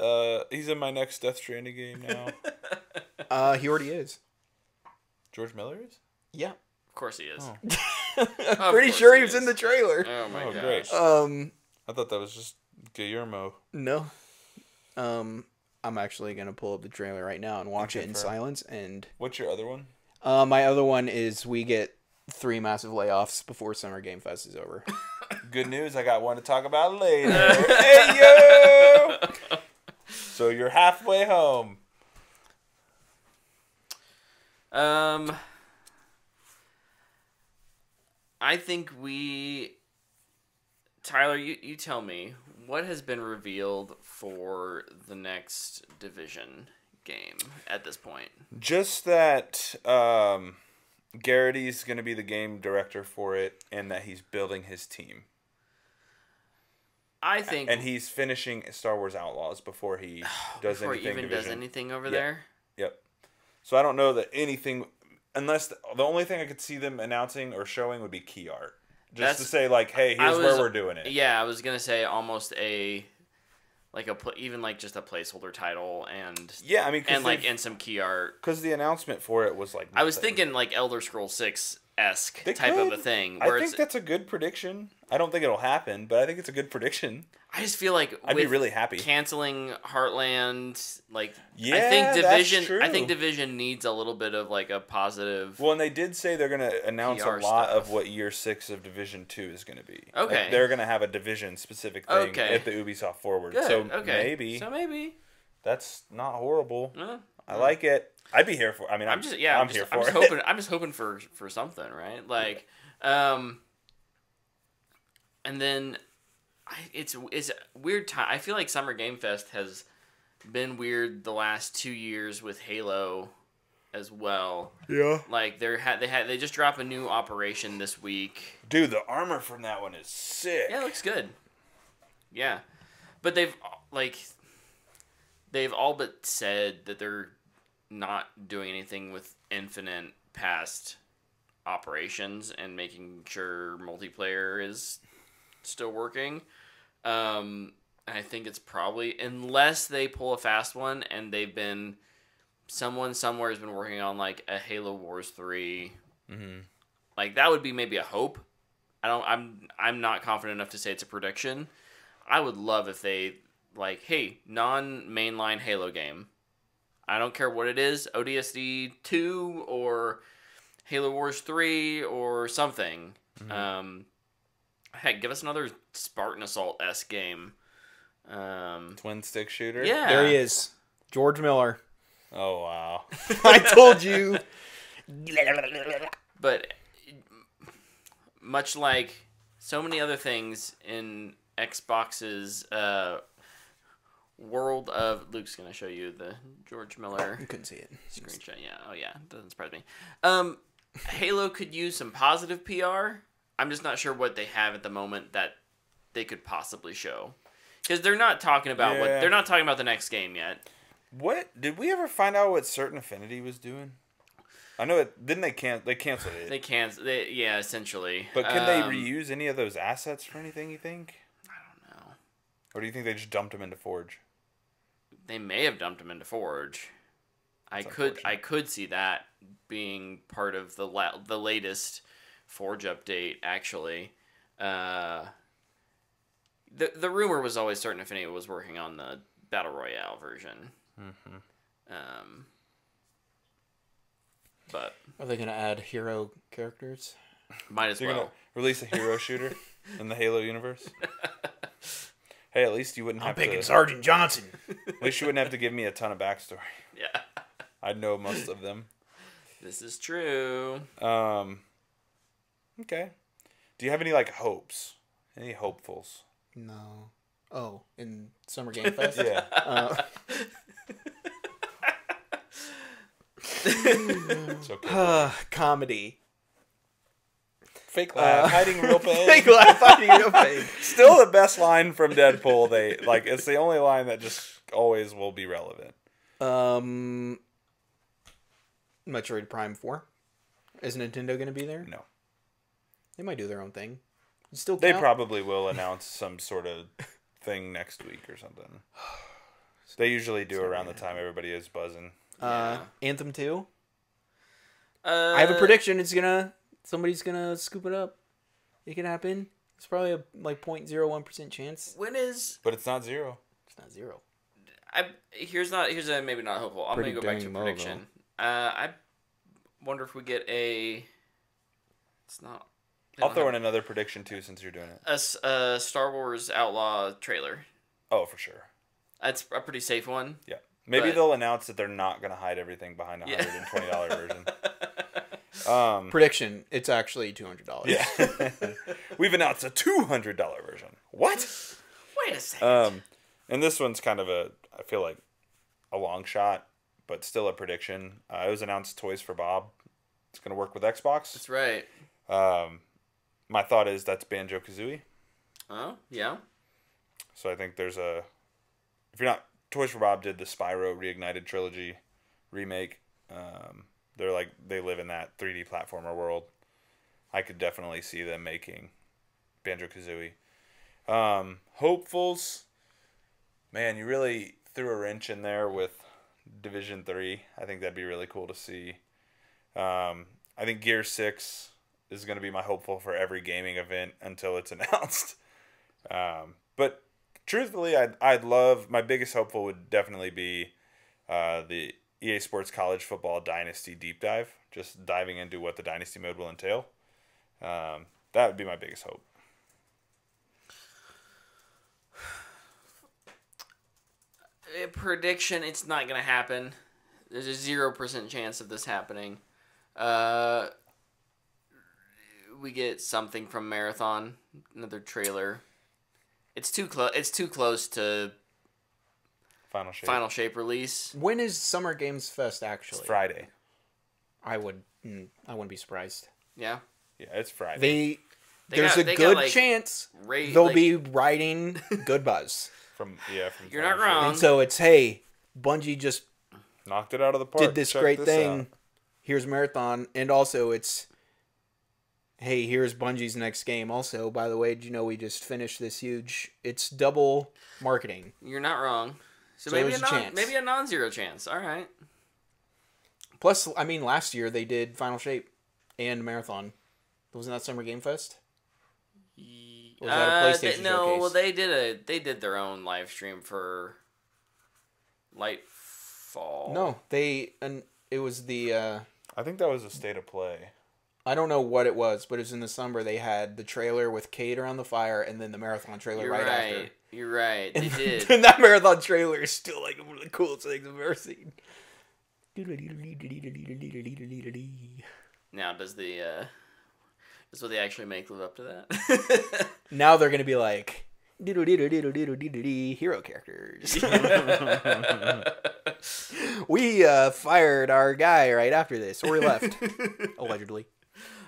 he's in my next Death Stranding game now. He already is. George Miller is? Yeah. Of course he is. I'm pretty sure he was in the trailer. Oh my Oh, gosh. great. I thought that was just Guillermo. No. I'm actually going to pull up the trailer right now and watch it in confirm. silence. And What's your other one? my other one is we get 3 massive layoffs before Summer Game Fest is over. Good news, I got one to talk about later. Hey, yo! So you're halfway home. I think Tyler, you tell me, what has been revealed for the next Division game at this point? Just that Garrity's going to be the game director for it, and that he's building his team. I think, and he's finishing Star Wars Outlaws before he does before anything. he even Division. does anything over there. Yep. So I don't know that anything, unless the only thing I could see them announcing or showing would be key art, just to say like, hey, here's where we're doing it. Yeah, I was gonna say almost even like just a placeholder title and yeah, I mean, and some key art, because the announcement for it was like I was thinking like Elder Scrolls 6-esque type of a thing. I think that's a good prediction. I don't think it'll happen, but I think it's a good prediction. I just feel like I'd be really happy canceling Heartland. Like, yeah, I think Division. That's true. I think Division needs a little bit of like a positive. Well, and they did say they're going to announce PR a lot stuff. of what year 6 of Division 2 is going to be. Okay, like, they're going to have a Division specific thing at the Ubisoft Forward. Good. So maybe that's not horrible. Uh, I like it. I'd be here for. I mean, I'm here for it. I'm just hoping for something, right? Like, and then it's weird time. I feel like Summer Game Fest has been weird the last 2 years with Halo as well. Yeah. Like they just dropped a new operation this week. Dude, the armor from that one is sick. Yeah, it looks good. Yeah, but they've all but said that they're not doing anything with Infinite past operations and making sure multiplayer is still working. I think it's probably, unless they pull a fast one and someone somewhere has been working on like a Halo Wars 3. Mm-hmm. Like that would be maybe a hope. I'm not confident enough to say it's a prediction. I would love if they like, hey, non-mainline Halo game. I don't care what it is, ODST 2 or Halo Wars 3 or something. Mm-hmm. Heck, give us another Spartan Assault-esque game. Twin stick shooter? Yeah. There he is. George Miller. Oh, wow. I told you. But much like so many other things in Xbox's world of... Luke's going to show you the George Miller You couldn't see it. screenshot. Yeah. Oh, yeah. Doesn't surprise me. Halo could use some positive PR. I'm just not sure what they have at the moment that they could possibly show. Because they're not talking about they're not talking about the next game yet. What did we ever find out what Certain Affinity was doing? I know it didn't. They canceled it. They canceled. Yeah, essentially. But can they reuse any of those assets for anything? You think? I don't know. Or do you think they just dumped them into Forge? They may have dumped them into Forge. I could see that being part of the latest Forge update. Actually, the rumor was always Certain Affinity was working on the Battle Royale version. Mm-hmm. But Are they going to add hero characters? might as You're well. gonna release a hero shooter in the Halo universe. Hey, at least you wouldn't have to. Sergeant Johnson. At least you wouldn't have to give me a ton of backstory. Yeah, I'd know most of them. this is true. Okay. Do you have any hopes? Any hopefuls? No. Oh, in Summer Game Fest? Yeah. It's okay. Comedy. Fake laugh, hiding real pain. Fake laugh, hiding real pain. Still the best line from Deadpool. It's the only line that just always will be relevant. Metroid Prime 4. Is Nintendo going to be there? No. They might do their own thing. Still They count? probably will announce some sort of thing next week or something. They usually do around the time everybody is buzzing. Anthem 2. I I have a prediction. Somebody's gonna scoop it up. It can happen. It's probably a 0.01% chance. When is But it's not 0. It's not 0. here's a maybe not hopeful. I'm Pretty gonna go back to dang low, prediction. I wonder if we get a It's not. I'll throw in another prediction too, since you're doing it. A Star Wars Outlaw trailer. Oh, for sure. That's a pretty safe one. Yeah. Maybe But- they'll announce that they're not going to hide everything behind a $120 version. Prediction: it's actually $200. Yeah. We've announced a $200 version. What? Wait a second. And this one's kind of I feel like a long shot, but still a prediction. It was announced Toys for Bob. It's going to work with Xbox. That's right. My thought is that's Banjo-Kazooie. Oh, yeah. So I think there's if you're not, Toys for Bob did the Spyro Reignited trilogy remake. They live in that 3D platformer world. I could definitely see them making Banjo-Kazooie. Hopefuls, man, you really threw a wrench in there with Division 3. I think that'd be really cool to see. I think Gear 6 is going to be my hopeful for every gaming event until it's announced. But truthfully, I'd love, my biggest hopeful would definitely be the EA Sports College Football Dynasty Deep Dive, just diving into what the Dynasty mode will entail. That would be my biggest hope. Prediction: it's not gonna happen. There's a 0% chance of this happening. We get something from Marathon, another trailer. It's too close. It's too close to Final Shape release. When is Summer Games Fest actually? It's Friday. I wouldn't be surprised. Yeah. Yeah, it's Friday. There's they a got, good like, chance they'll be writing good buzz. From You're Final not wrong. And so it's, hey, Bungie just Shape. Knocked it out of the park. did this Check great thing. out. Here's Marathon. And also it's, hey, here's Bungie's next game. Also, by the way, did you know we just finished this huge... It's double marketing. You're not wrong. So So maybe there's a chance. maybe a non-zero chance. All right. Plus, I mean, last year they did Final Shape and Marathon. Wasn't that Summer Game Fest? Or was that a PlayStation no, showcase? well they did their own live stream for Lightfall. No, it was the... I think that was a state of play. I don't know what it was, but it was in the summer. They had the trailer with Cade around the fire, and then the Marathon trailer You're right right. after. You're right. They And, did. and that Marathon trailer is still like one of the coolest things I've ever seen. Now, does what they actually make live up to that? Now they're gonna be like hero characters. We fired our guy right after this, or he left, allegedly.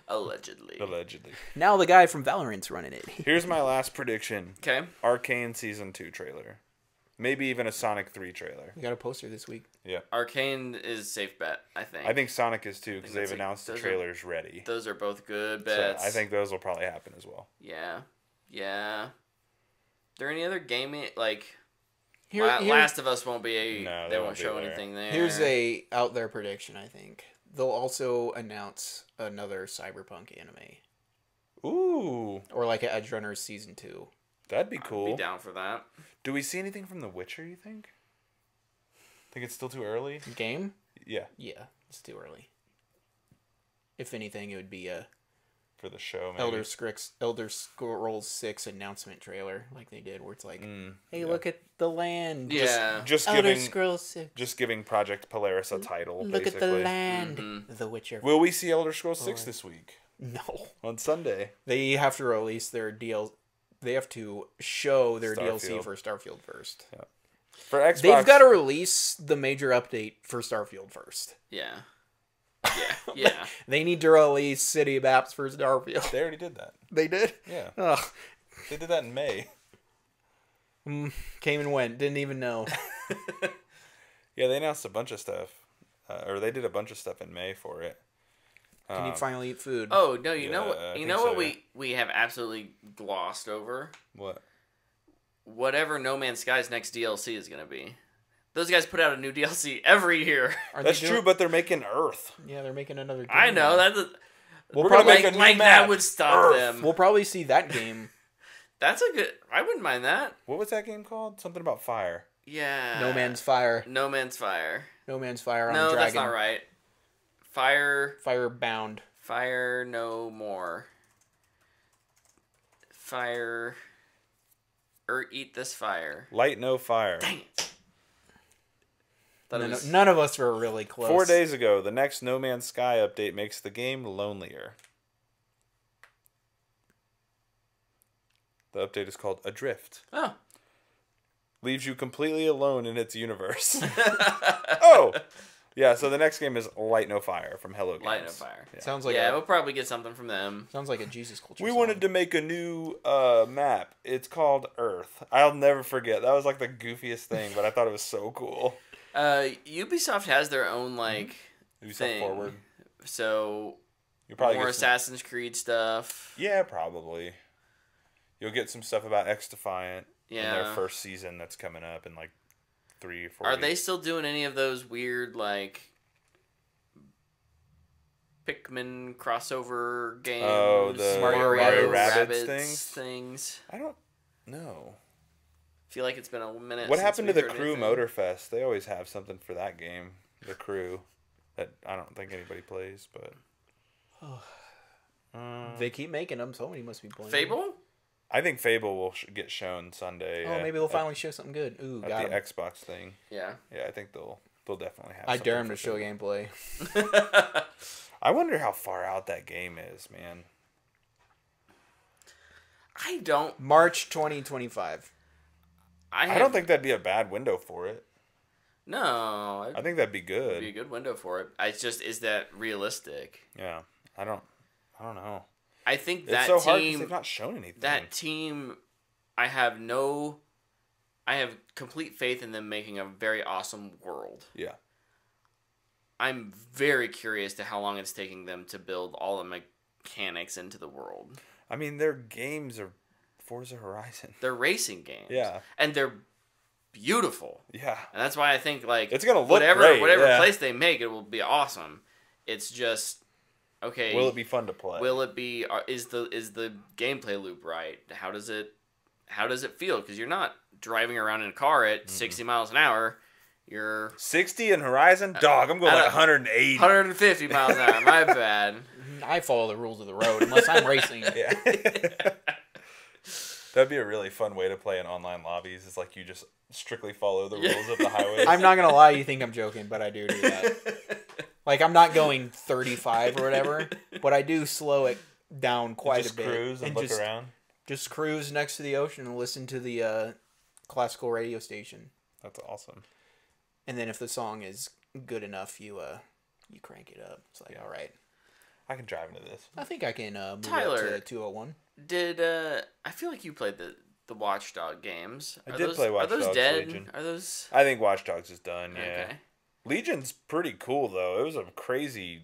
Allegedly. Now the guy from Valorant's running it. Here's my last prediction. Okay. Arcane Season 2 trailer. Maybe even a Sonic 3 trailer. We got a poster this week. Yeah. Arcane is a safe bet, I think. I think Sonic is too, because think they've announced the those are- trailers ready. Those are both good So bets. I think those will probably happen as well. Yeah. Yeah. There any other gaming, like... Here- Last of Us won't be No, they they won't won't be show there. anything there. Here's a out there prediction, I think. They'll also announce another Cyberpunk anime. Ooh, Or like an Edge Runners Season 2. that'd be I'd cool. be down for that. Do we see anything from The Witcher, you think? Think it's still too early? Game? Yeah, Yeah, it's too early. If anything, it would be a for the show, maybe. Elder Scrolls 6 announcement trailer, like they did, where it's like, hey, yeah. look at the land. Yeah. Just Elder giving Scrolls 6. just giving Project Polaris a title, Look basically. at the land. Mm-hmm. The Witcher. Will we see Elder Scrolls 6 this week? No. On Sunday. They have to release their DLC. They have to show their DLC Starfield. for Starfield first. For Xbox, They've got to release the major update for Starfield first. Yeah. Yeah. Yeah. They need to release City Maps for Starfield. They already did that. They did? Yeah. Ugh. They did that in May. Came and went. Didn't even know. Yeah, they announced a bunch of stuff. Or they did a bunch of stuff in May for it. Can you finally eat food? Oh, no, you know Yeah, what? I You think know so, what yeah. we have absolutely glossed over? What? Whatever No Man's Sky's next DLC is going to be. Those guys put out a new DLC every year. Are That's they true, but they're making Earth. Yeah, they're making another game. I know now. that's We're probably gonna make a new like map. that would stop Earth. them. We'll probably see that game. That's a good. I wouldn't mind that. What was that game called? Something about fire. Yeah. No Man's Fire. No Man's Fire. No Man's Fire on No, Dragon. that's not right. Fire. Firebound. Fire no more. Fire. Or eat this fire. Light no fire. Dang it. Thought it was- None of us were really close. 4 days ago, the next No Man's Sky update makes the game lonelier. The update is called Adrift. Oh. Leaves you completely alone in its universe. Oh! Yeah, so the next game is Light No Fire from Hello Games. Light no fire. Sounds like Yeah, we'll probably get something from them. sounds like a Jesus Culture. We song. wanted to make a new map. It's called Earth. I'll never forget. That was like the goofiest thing, but I thought it was so cool. Ubisoft has their own Ubisoft thing. Forward. So You probably more get some- Assassin's Creed stuff. Yeah, probably. You'll get some stuff about X Defiant in their Yeah. first season that's coming up in like 3 or 4 Are weeks. they still doing any of those weird Pikmin crossover games? Oh, the Mario Rabbids things. I don't know. Feel like it's been a minute. What since happened to we've the heard Crew anything. Motorfest? They always have something for that game. The Crew. That I don't think anybody plays, but... They keep making them. Somebody must be playing. Fable? I think Fable will get shown Sunday. Oh, maybe they'll finally show something good. Ooh, at got the 'em. Xbox thing. Yeah. Yeah, I think they'll definitely have. I something dare him for to show Fable. gameplay. I wonder how far out that game is, man. I don't. March 2025. I don't think that'd be a bad window for it. No. I think that'd be It'd good. be a good window for it. It's just, is that realistic? Yeah, I don't know. I think It's that so hard because team. they've not shown anything. That team, I have complete faith in them making a very awesome world. Yeah. I'm very curious to how long it's taking them to build all the mechanics into the world. I mean, their games are Forza Horizon. They're racing games. Yeah. And they're beautiful. Yeah. And that's why I think It's gonna look whatever great, yeah. place they make, it will be awesome. It's just okay. Will it be fun to play? Will it be? Is the gameplay loop right? How does it feel? Because you're not driving around in a car at 60 miles an hour. You're 60 in Horizon? Dog, I'm going like 180. 150 miles an hour. My bad. I follow the rules of the road unless I'm racing. Yeah. That'd be a really fun way to play in online lobbies. It's like you just strictly follow the rules of the highway. I'm not gonna lie, you think I'm joking, but I do that. Like I'm not going 35 or whatever, but I do slow it down quite just a bit cruise and look around. Just cruise next to the ocean and listen to the classical radio station. That's awesome. And then if the song is good enough, you crank it up. It's like, all right, I can drive into this. I think I can move Tyler. up to 201. Did I feel like you played the Watchdog games? I did play Watch Are those Dogs dead? Legion. Are those I think Watch Dogs is done, yeah. okay? Legion's pretty cool, though. It was a crazy,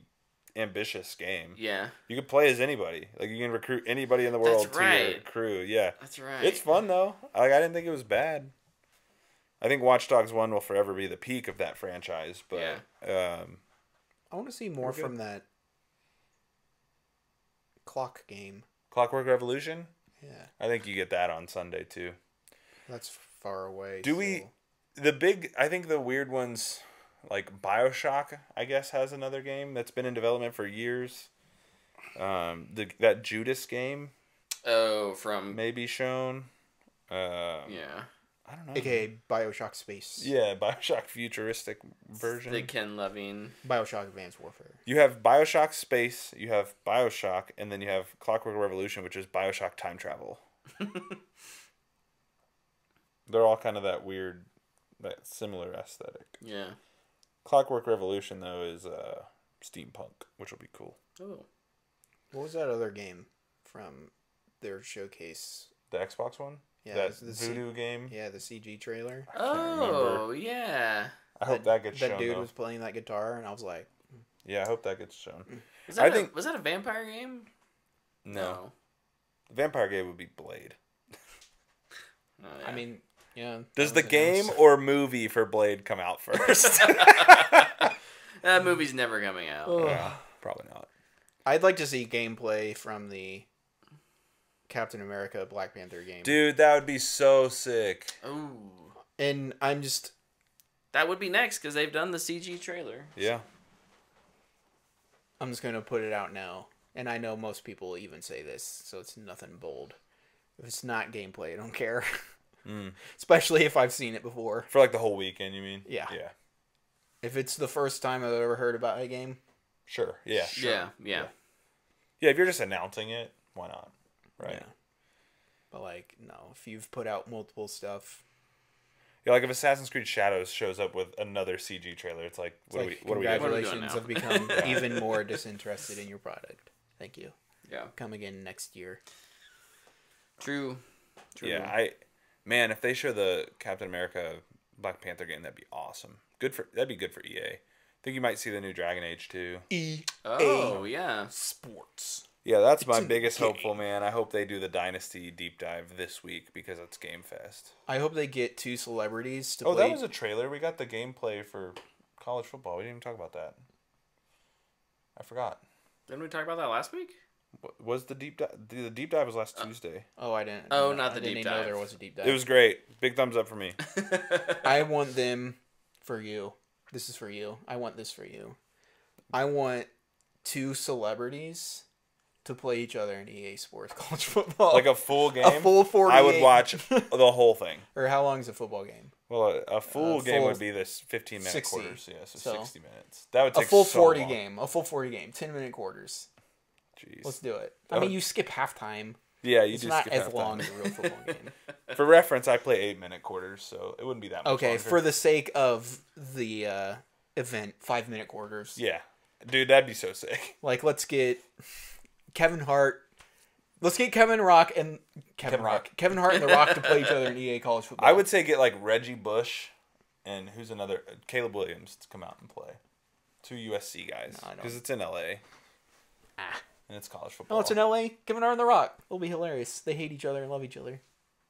ambitious game. Yeah, You can play as anybody. Like, you can recruit anybody in the world That's to your right. crew. Yeah. that's right. It's fun, though. Like, I didn't think it was bad. I think Watch Dogs 1 will forever be the peak of that franchise, but I want to see more We're good. from that clock game. Clockwork Revolution, Yeah, I think you get that on Sunday, too. that's far away. Do we... I think the weird ones, like Bioshock, I guess, has another game that's been in development for years. That Judas game Oh, from may be shown. yeah, I don't know. AKA Bioshock Space. Yeah, Bioshock futuristic version. the Ken Levine. Bioshock Advanced Warfare. You have Bioshock Space, you have Bioshock, and then you have Clockwork Revolution, which is Bioshock Time Travel. They're all kind of that weird, that similar aesthetic. Yeah. Clockwork Revolution, though, is steampunk, which will be cool. Oh. What was that other game from their showcase? The Xbox one? Yeah, That the Voodoo game? Yeah, the CG trailer. Oh yeah. I hope that gets That shown, dude though. was playing that guitar, and I was like, Yeah, I hope that gets shown. Was I that think- was that a vampire game? No. The vampire game would be Blade. Oh, yeah. I mean, yeah. Does that the was game announced. or movie for Blade come out first? that movie's never coming out. Yeah, probably not. I'd like to see gameplay from the Captain America Black Panther game. Dude, that would be so sick. Ooh. And I'm just, That would be next because they've done the CG trailer. Yeah. I'm just gonna put it out now. and I know most people even say this, so it's nothing bold. If it's not gameplay, I don't care. Especially if I've seen it before. For like the whole weekend, you mean? Yeah. Yeah. If it's the first time I've ever heard about a game, Sure. Yeah. Yeah, yeah. Yeah, if you're just announcing it, why not? Right. yeah. But like, no, if you've put out multiple stuff, Yeah, like if Assassin's Creed Shadows shows up with another CG trailer, it's like, it's what like, are we doing? congratulations, now? have become even more disinterested in your product. Thank you. Yeah. Come again next year. True. Yeah, man, if they show the Captain America Black Panther game, that'd be awesome. That'd be good for EA. I think you might see the new Dragon Age too. Oh, yeah. Sports. Yeah, that's my It's a biggest game. hopeful, man. I hope they do the Dynasty deep dive this week because it's Game Fest. I hope they get 2 celebrities to Oh, play. that was a trailer. We got the gameplay for college football. We didn't even talk about that. I forgot. Didn't we talk about that last week? Was the deep dive? The deep dive was last Tuesday. Oh, I didn't. Oh, not the I didn't deep even know dive. there was a deep dive. It was great. Big thumbs up for me. I want them for you. This is for you. I want this for you. I want 2 celebrities to play each other in EA Sports College Football. Like a full game. A full 48. I would watch the whole thing. Or how long is a football game? Well, a full game full would be this 15-minute 60. quarters. Yeah, so So, 60 minutes. That would A take full so 40 long. game. A full 40 game. 10-minute quarters. Jeez. Let's do it. That I mean, would- you skip halftime. Yeah, you It's do not skip as halftime. long as a real football game. For reference, I play 8-minute quarters, so it wouldn't be that much Okay, longer. for the sake of the event, 5-minute quarters. Yeah. Dude, that'd be so sick. Like, let's get Kevin Hart. Let's get Kevin Hart and The Rock to play each other in EA College Football. I would say get like Reggie Bush and who's another? Caleb Williams to come out and play. 2 USC guys. No, I don't. Because it's in LA. Ah. And it's college football. Oh, it's in LA. Kevin Hart and The Rock. It'll be hilarious. They hate each other and love each other.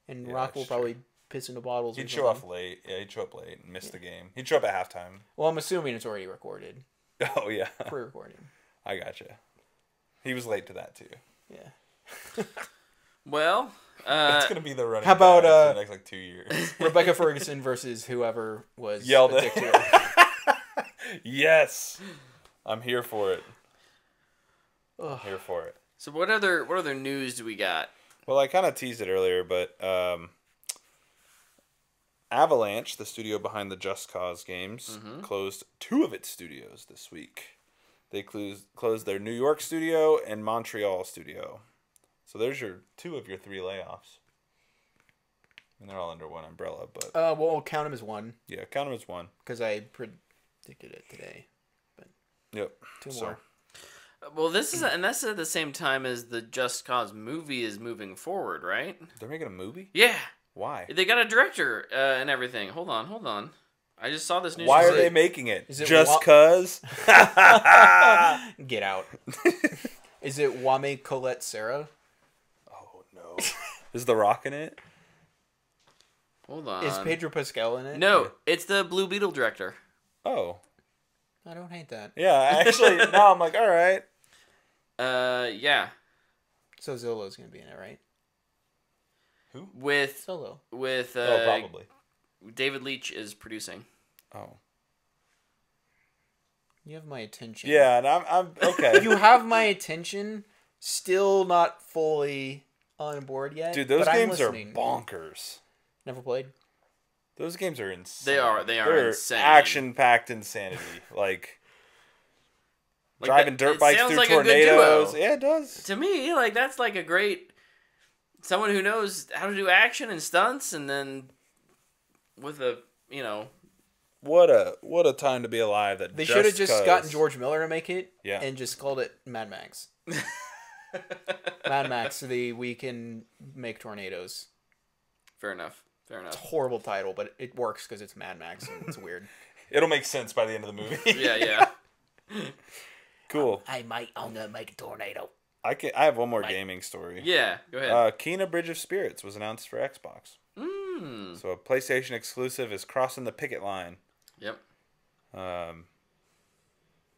And Yeah, Rock will that's probably piss into bottles. He'd or show something. up late. Yeah, he'd show up late and miss the game. He'd show up at halftime. Well, I'm assuming it's already recorded. Oh, yeah. Pre-recorded. I gotcha. He was late to that, too. Yeah. Well, It's going to be the running how about, gag for the next, like, 2 years. Rebecca Ferguson versus whoever was Yelled a at- dictator. Yes! I'm here for it. Ugh. Here for it. so what other news do we got? Well, I kind of teased it earlier, but Avalanche, the studio behind the Just Cause games, closed 2 of its studios this week. They closed their New York studio and Montreal studio. So there's your 2 of your 3 layoffs. And they're all under one umbrella, but Well, we'll count him as one yeah, count them as one. because I predicted it today. Yep. 2 So- more. Well, this is and that's at the same time as the Just Cause movie is moving forward, right? They're making a movie? Yeah, Why? they got a director and everything. Hold on. I just saw this news. Why are Is they it- making it? is it Just wa- cuz? Get out. Is it Wame Colette Sarah? Oh no. Is The Rock in it? Hold on. Is Pedro Pascal in it? No, it's the Blue Beetle director. Oh. I don't hate that. Yeah, actually now I'm like, all right. Yeah, So Zolo's gonna be in it, right? with Solo. Oh, probably. David Leitch is producing. Oh. You have my attention. Yeah, and I'm okay. You have my attention. Still not fully on board yet. Dude, those but I'm games are listening. bonkers. Never played. Those games are insane. They are They're insane. action-packed insanity. Like Like, driving it dirt bikes sounds through like a good tornadoes. duo. Yeah, it does. To me, like that's like a great someone who knows how to do action and stunts, and then with a What a time to be alive. That They should have just 'cause- gotten George Miller to make it. Yeah. And just called it Mad Max. Mad Max, the We Can Make Tornadoes. Fair enough. Horrible title, but it works because it's Mad Max and it's weird. It'll make sense by the end of the movie. Yeah. Cool. I'm gonna make a tornado. I have one more gaming story. Yeah. Go ahead. Kena Bridge of Spirits was announced for Xbox. Mm. So a PlayStation exclusive is crossing the picket line. Yep.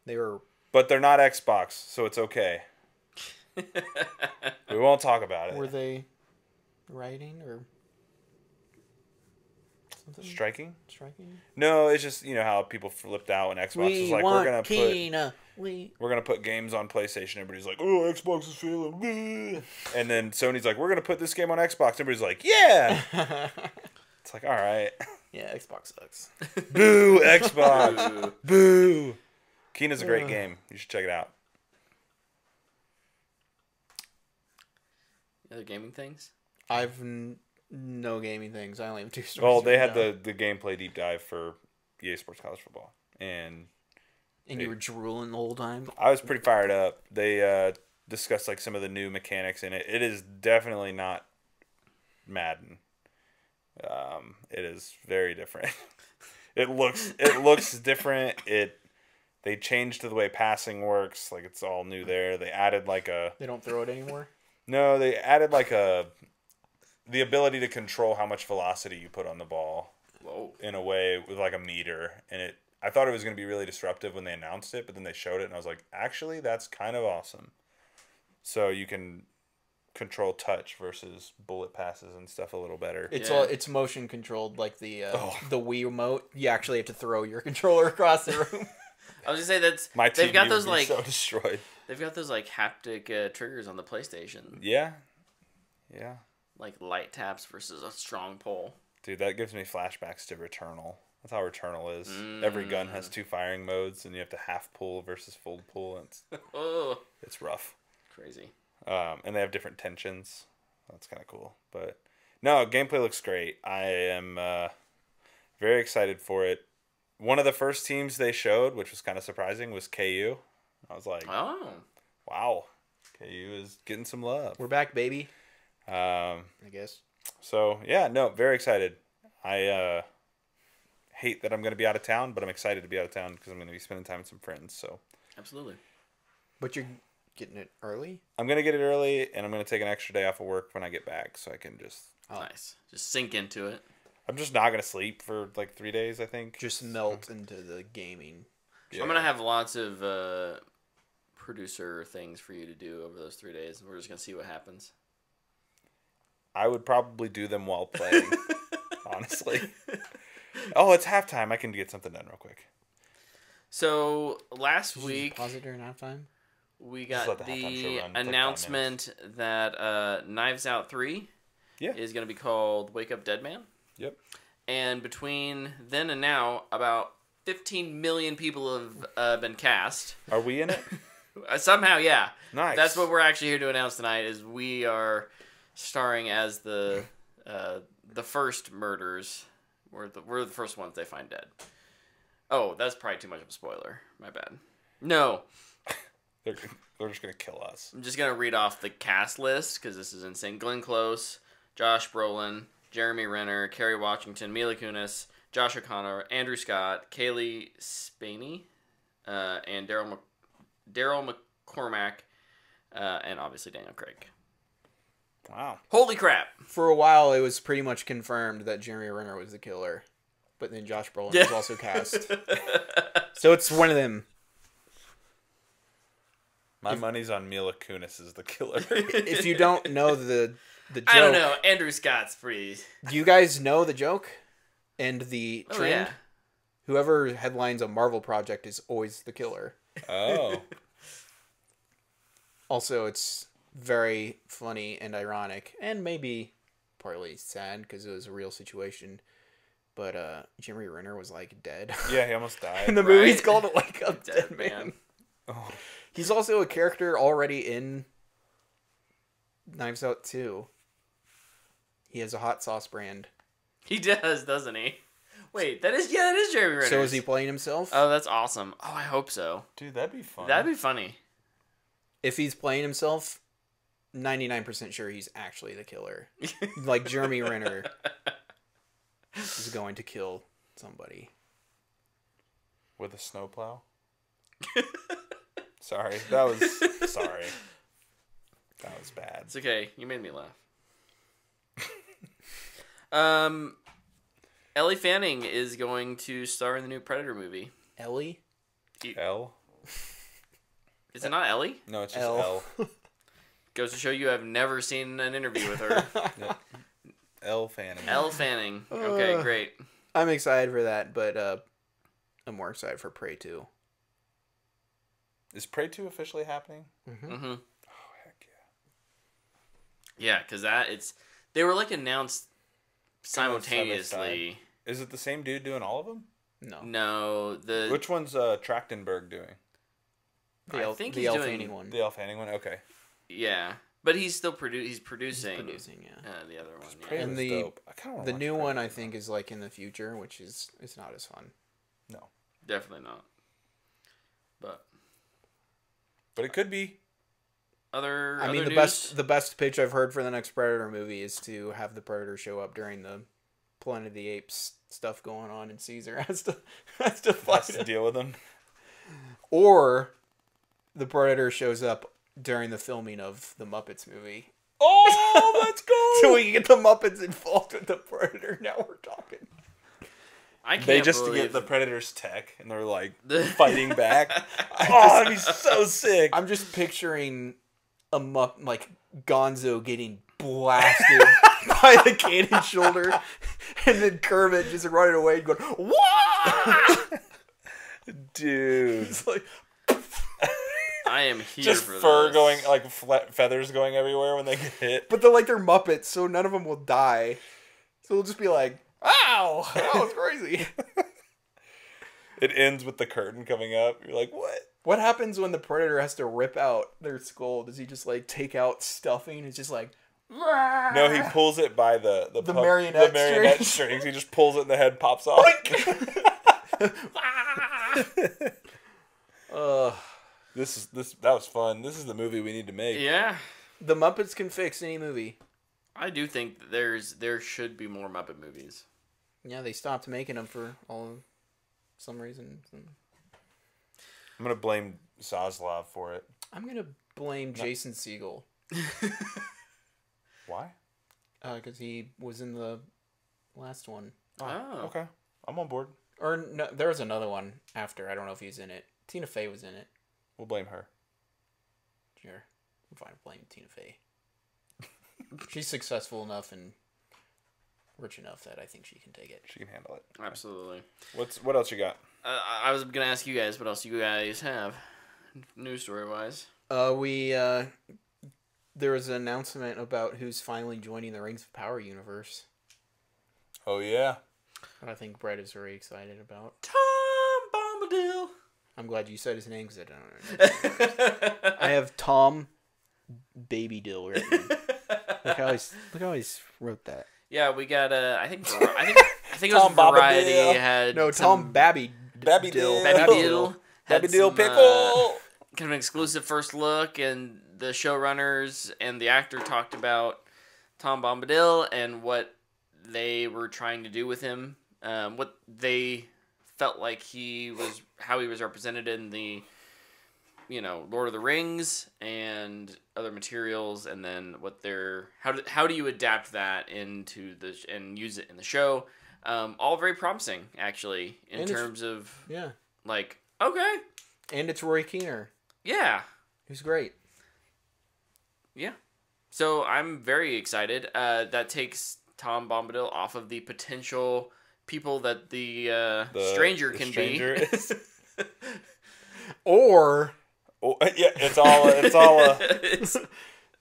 They were But they're not Xbox, so it's okay. We won't talk about it. Were they writing or something? Striking? Striking? No, it's just how people flipped out when Xbox was like, we're gonna put games on PlayStation. Everybody's like, oh, Xbox is failing. Bleh. And then Sony's like, we're gonna put this game on Xbox. Everybody's like, yeah. It's like, all right. Yeah, Xbox sucks. Boo, Xbox. Boo. Kina's a great game. You should check it out. Other gaming things? I've no gaming things. I only have 2 stories. Well, they had now. the gameplay deep dive for EA Sports College Football, and you were drooling the whole time. I was pretty fired up. They discussed like some of the new mechanics in it. It is definitely not Madden. It is very different. It looks different. They changed the way passing works. Like it's all new there. They added like They don't throw it anymore. No, they added like the ability to control how much velocity you put on the ball. Whoa. In a way with like a meter, and I thought it was going to be really disruptive when they announced it, but then they showed it and I was like, actually that's kind of awesome. So you can control touch versus bullet passes and stuff a little better. It's motion controlled like the Wii remote. You actually have to throw your controller across the room. I was gonna say My TV they've got those would be so destroyed. They've got those like haptic triggers on the PlayStation. Yeah. Like light taps versus a strong pull. Dude, that gives me flashbacks to Returnal. That's how Returnal is. Every gun has 2 firing modes, and you have to half pull versus full pull. And it's rough. Crazy. And they have different tensions. That's kind of cool. But no, gameplay looks great. I am very excited for it. One of the first teams they showed, which was kind of surprising, was KU. I was like, oh, wow, KU is getting some love. We're back, baby. I guess. So yeah, no, very excited. I hate that I'm going to be out of town, but I'm excited to be out of town because I'm going to be spending time with some friends. So absolutely. But you're getting it early? I'm going to get it early, and I'm going to take an extra day off of work when I get back, so I can just nice, just sink into it. I'm just not going to sleep for like 3 days, I think. Just melt into the gaming. Yeah. I'm going to have lots of producer things for you to do over those 3 days. We're just going to see what happens. I would probably do them while playing, honestly. Oh, it's halftime. I can get something done real quick. So last week, pause it during halftime. We got the announcement that Knives Out 3 is going to be called Wake Up Dead Man. Yep. And between then and now, about 15 million people have been cast. Are we in it? Somehow, yeah. Nice. That's what we're actually here to announce tonight. Is we are starring as the first murders. We're the first ones they find dead. Oh, that's probably too much of a spoiler. My bad. No. They're just going to kill us. I'm just going to read off the cast list because this is insane. Glenn Close, Josh Brolin, Jeremy Renner, Kerry Washington, Mila Kunis, Josh O'Connor, Andrew Scott, Kaylee Spaney, and Daryl McCormack, and obviously Daniel Craig. Wow. Holy crap. For a while, it was pretty much confirmed that Jeremy Renner was the killer. But then Josh Brolin was also cast. So it's one of them. My money's on Mila Kunis as the killer. If you don't know the joke... I don't know. Andrew Scott's pretty... Do you guys know the joke? And the trend? Yeah. Whoever headlines a Marvel project is always the killer. Oh. Also, it's very funny and ironic. And maybe partly sad because it was a real situation. But Jeremy Renner was like dead. Yeah, he almost died. And the movie's called Wake Up Dead Man. Oh. He's also a character already in Knives Out 2. He has a hot sauce brand. He does, doesn't he? Wait, that is Jeremy Renner. So is he playing himself? Oh, that's awesome. Oh, I hope so. Dude, that'd be fun. That'd be funny. If he's playing himself, 99% sure he's actually the killer. Like Jeremy Renner is going to kill somebody. With a snowplow? Sorry. That was bad. It's okay. You made me laugh. Ellie Fanning is going to star in the new Predator movie. Ellie? L? Is it not Ellie? No, it's just L. Goes to show you I've never seen an interview with her. Yeah. Elle Fanning. Elle Fanning. Okay, great. I'm excited for that, but I'm more excited for Prey 2. Is Prey 2 officially happening? Mm-hmm. Oh, heck yeah. Yeah, because they were like announced simultaneously. Is it the same dude doing all of them? No. No, Which one's Trachtenberg doing? I think the he's Elle doing Fanning one. The Elle Fanning one? Okay. Yeah, but he's still producing. He's producing, yeah. The other one. Prey Yeah. And was the- dope. I kinda wanna The watch new Prey one, I now. think, is like in the future, which is it's not as fun. No. Definitely not. But it could be. I mean, news? the best pitch I've heard for the next Predator movie is to have the Predator show up during the Planet of the Apes stuff going on, and Caesar has to fight Has to it. deal with them. Or the Predator shows up during the filming of the Muppets movie. Oh, let's go! So we can get the Muppets involved with the Predator. Now we're talking. I can't They just believe get the Predator's tech, and they're like The- fighting back. Oh, that'd be so sick. I'm just picturing like Gonzo getting blasted by the cannon shoulder, and then Kermit just running away and going, "Wah!" Dude. It's like, I am here Just for fur this. going, like feathers going everywhere when they get hit. but they're Muppets, so none of them will die. So they'll just be like, "Ow, that was crazy." It ends with the curtain coming up. You're like, what? What happens when the Predator has to rip out their skull? Does he just like take out stuffing? It's just like, No, he pulls it by the marionette marionette strings. strings. He just pulls it and the head pops off. That was fun. This is the movie we need to make. Yeah, The Muppets can fix any movie. I do think that there should be more Muppet movies. Yeah, they stopped making them for some reason. I'm gonna blame Zaslav for it. I'm gonna blame Jason Segel Why? because he was in the last one. Oh, Okay, I'm on board. Or no, there was another one after. I don't know if he's in it. Tina Fey was in it. We'll blame her. Sure, I'm fine with blaming Tina Fey. She's successful enough and rich enough that I think she can take it. She can handle it. absolutely. What else you got? I was gonna ask you guys what else you guys have, news story wise. There was an announcement about who's finally joining the Rings of Power universe. Oh yeah. And I think Brett is very excited about. Tom Bombadil. I'm glad you said his name because I don't know. I have Tom Baby Dill written. Look how he's wrote that. Yeah, we got I think it was Tom Variety Bombadil. had No, some Tom Babby Babby Dill. Babby Dill had Babby Dill some, pickle. kind of an exclusive first look, and the showrunners and the actor talked about Tom Bombadil and what they were trying to do with him, what they felt like how he was represented in the, Lord of the Rings and other materials, and then how do you adapt that into and use it in the show? All very promising, actually, in terms of Yeah. like, okay, And it's Roy Keener, yeah. who's great. Yeah. So I'm very excited. That takes Tom Bombadil off of the potential people that the stranger the can stranger be. is. Or Oh, yeah, it's all it's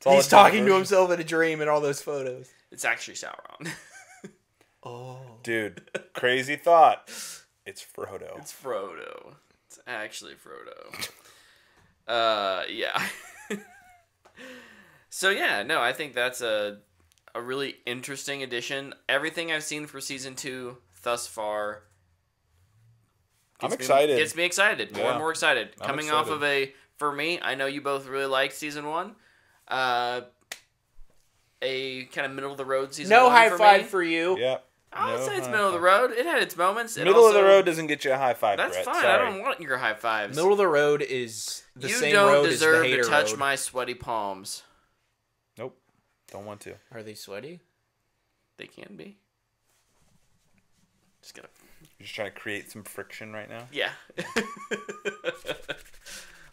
he's talking to himself in a dream in all those photos. it's actually Sauron. Oh. Dude, crazy thought. It's Frodo. It's Frodo. It's actually Frodo. Yeah. So yeah, no, I think that's a really interesting addition. Everything I've seen for season 2 thus far I'm excited. Gets me excited. More and Yeah. more excited. I'm Coming excited. off of for me, I know you both really liked season 1. A kind of middle of the road season 1 No high for five me. for you. Yeah. I would No say it's high middle of the five. road. It had its moments. It Middle of the also- road doesn't get you a high five. That's Brett. fine. Sorry. I don't want your high fives. Middle of the road is the you same don't road as the deserve hater to touch road. my sweaty palms. Nope. Don't want to. Are they sweaty? They can be. Just gotta. You're just trying to create some friction right now. Yeah.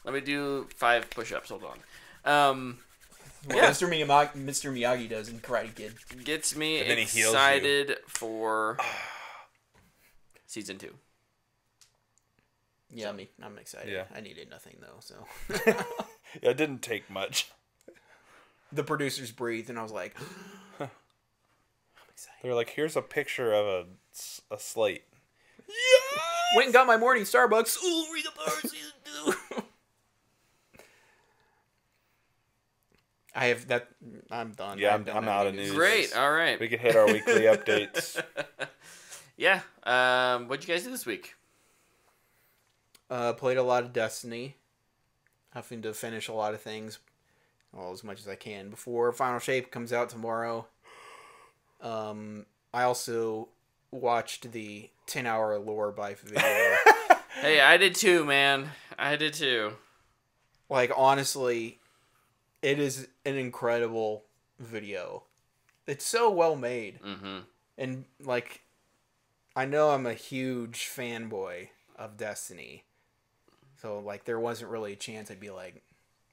Let me do 5 push-ups. Hold on. Well, Yeah. Mr. Miyagi does in Karate Kid. Gets me And then he heals you. excited for season 2. Yeah, I'm excited. Yeah. I needed nothing though, so Yeah, it didn't take much. the producers breathed, and I was like, I'm excited. They're like, here's a picture of a slate. Went and got my morning Starbucks. Ooh, Ring of Power season 2. I have that. I'm done. Yeah, I've done I'm that out many of news. Great. All right. We could hit our weekly updates. Yeah. What'd you guys do this week? Played a lot of Destiny. Having to finish a lot of things, well, as much as I can before Final Shape comes out tomorrow. I also watched the 10-hour Lore by video. Hey, I did too, man. I did too. Like, honestly, it is an incredible video. It's so well made. Mm-hmm. And, like, I know I'm a huge fanboy of Destiny. So, like, there wasn't really a chance I'd be like,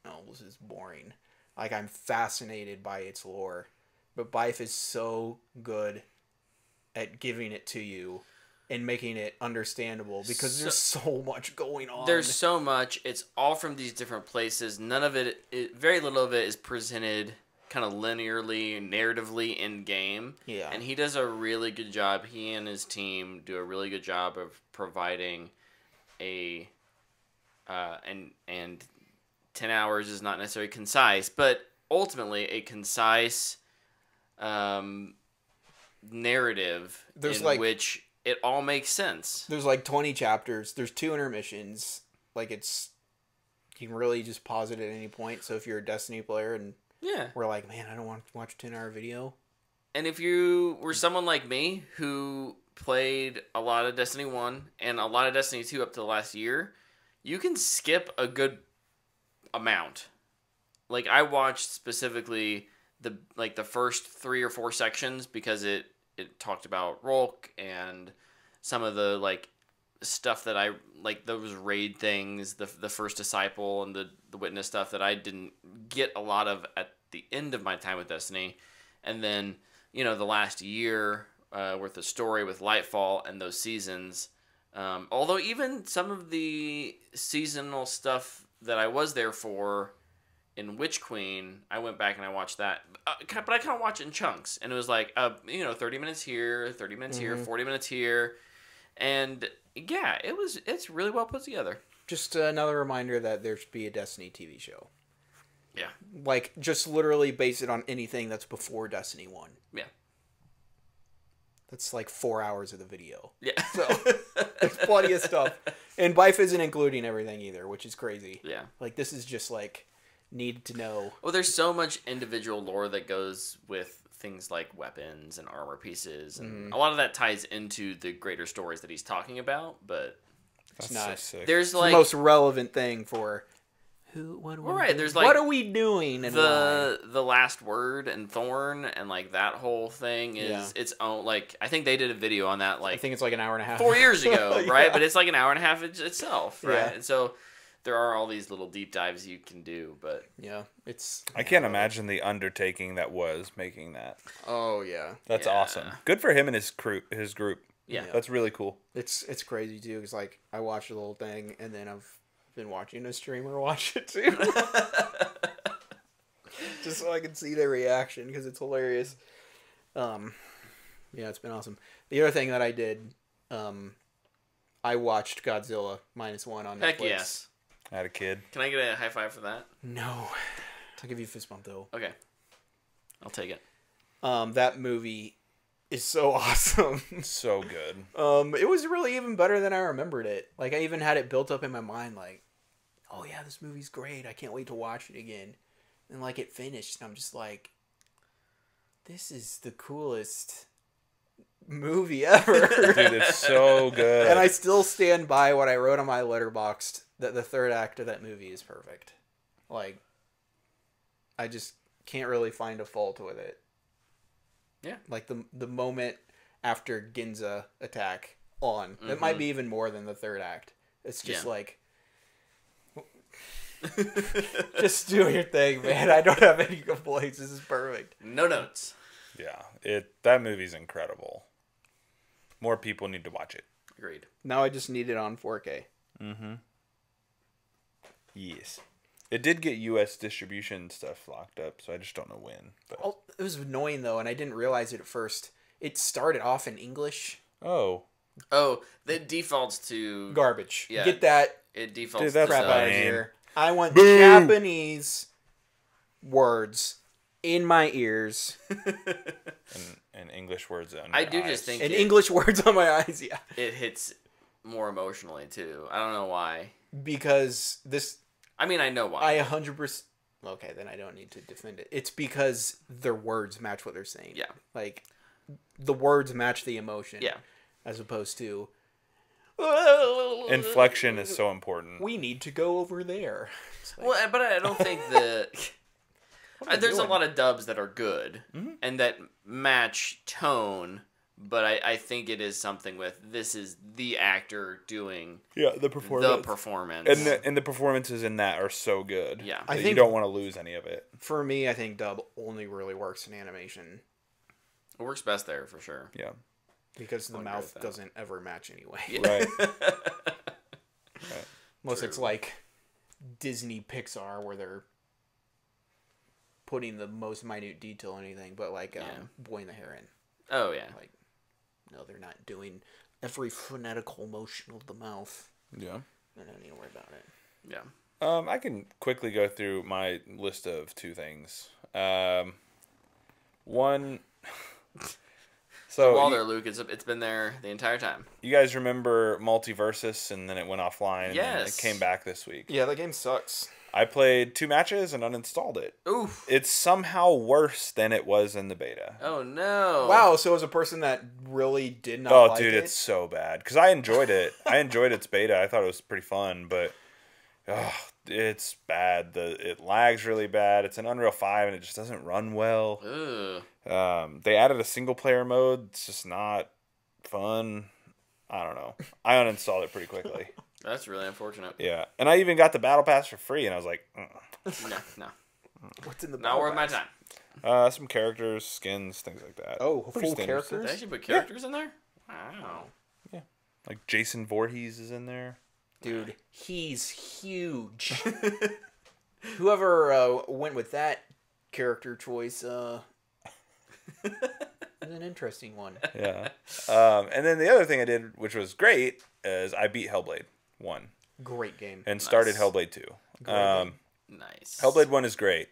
oh, this is boring. Like, I'm fascinated by its lore. But Bife is so good at giving it to you and making it understandable because there's so much going on. There's so much. It's all from these different places. None of it, very little of it is presented kind of linearly, narratively in game. Yeah. And he does a really good job. He and his team do a really good job of providing a, and 10 hours is not necessarily concise, but ultimately a concise narrative There's in like- which it all makes sense. There's like 20 chapters. There's 2 intermissions. Like, it's... You can really just pause it at any point. So if you're a Destiny player and Yeah. we're like, man, I don't want to watch a 10-hour video. And if you were someone like me who played a lot of Destiny 1 and a lot of Destiny 2 up to the last year, you can skip a good amount. Like, I watched specifically the first 3 or 4 sections because it talked about Rolk and some of the like stuff that I like, those raid things, the first disciple and the witness stuff that I didn't get a lot of at the end of my time with Destiny. And then, you know, the last year worth of story with Lightfall and those seasons. Although even some of the seasonal stuff that I was there for in Witch Queen, I went back and I watched that. But I kind of watch it in chunks. And it was like, 30 minutes here, 30 minutes here, 40 minutes here. And yeah, it's really well put together. Just another reminder that there should be a Destiny TV show. Yeah. Like, just literally base it on anything that's before Destiny 1. Yeah. That's like 4 hours of the video. Yeah. So, there's plenty of stuff. And Bife isn't including everything either, which is crazy. Yeah. Like, this is just like, need to know. Well, there's so much individual lore that goes with things like weapons and armor pieces. And a lot of that ties into the greater stories that he's talking about, but It's That's not. so sick. there's It's like the most relevant thing for who, what, Well, right, there's, like, what are we doing and why? the last word and Thorn and like that whole thing is Yeah. its own. Like, I think they did a video on that I like think it's like an hour and a half. 4 years ago, Yeah. right? But it's like an hour and a half itself, right? Yeah. And so there are all these little deep dives you can do, but Yeah, it's. I can't imagine the undertaking that was making that. Oh yeah, That's Yeah. awesome. Good for him and his crew, his group. yeah. That's really cool. it's crazy too. Cause like I watched the whole thing and then I've been watching a streamer watch it too, just so I can see their reaction because it's hilarious. Yeah, it's been awesome. The other thing that I did, I watched Godzilla -1 on Netflix. Heck yes. I had a kid. Can I get a high five for that? No, I'll give you a fist bump though. Okay, I'll take it. That movie is so awesome. So good. It was really even better than I remembered it. Like, I even had it built up in my mind, like, oh yeah, this movie's great. I can't wait to watch it again. And like, it finished, and I'm just like, this is the coolest movie ever. Dude, it's so good. And I still stand by what I wrote on my Letterboxd, that the third act of that movie is perfect. Like, I just can't really find a fault with it. Yeah. Like, the moment after Ginza attack on, it might be even more than the third act. It's just Yeah. like, just do your thing, man. I don't have any complaints. This is perfect. No notes. Yeah, that movie's incredible. More people need to watch it. Agreed. Now I just need it on 4K. Yes. It did get U.S. distribution stuff locked up, so I just don't know when. But... Oh, it was annoying though, and I didn't realize it at first. It started off in English. Oh, that defaults to Garbage. Yeah. Get that It defaults Dude, that's to crap out of lame. here. I want Boo! Japanese words in my ears and English words on I your do eyes. just think and it, English words on my eyes. Yeah, it hits more emotionally too. I don't know why. because this I mean, I know why. I 100%. Okay, then I don't need to defend it. It's because their words match what they're saying. Yeah. Like the words match the emotion. Yeah. As opposed to Inflection is so important. we need to go over there. It's like, Well, but I don't think that there's a doing? lot of dubs that are good and that match tone. But I think it is something with this is the actor doing Yeah, the the performance. performance. And the performances in that are so good. Yeah. that I you think- don't want to lose any of it. for me, I think dub only really works in animation It works best there for sure. Yeah. because the I'll agree mouth with that. doesn't ever match anyway. Right. Unless it's True. like Disney Pixar where they're putting the most minute detail on anything, but like Yeah. Boy in the Heron. Oh yeah. Like, no, they're not doing every phonetical motion of the mouth. Yeah. I don't need to worry about it. Yeah. I can quickly go through my list of two things. One. So While there, Luke, it's been there the entire time. you guys remember Multiversus, and then it went offline, and then it Yes. came back this week. Yeah, the game sucks. I played 2 matches and uninstalled it. Oof. It's somehow worse than it was in the beta. Oh no. Wow, so as a person that really did not Oh, like dude, it, it's so bad. Because I enjoyed it. I enjoyed its beta. I thought it was pretty fun, but it's bad. It lags really bad. It's an Unreal 5, and it just doesn't run well. Ugh. They added a single-player mode. It's just not fun. I don't know. I uninstalled it pretty quickly. That's really unfortunate. Yeah. And I even got the Battle Pass for free, and I was like, No. what's in the Not worth my battle time. some characters, skins, things like that. Oh, Pretty full standard characters? They actually put characters in there? Wow. Like Jason Voorhees is in there. Dude, he's huge. Whoever went with that character choice is an interesting one. Yeah. And then the other thing I did, which was great, is I beat Hellblade 1 Great game. and started Nice. Hellblade 2. game. Nice. Hellblade 1 is great.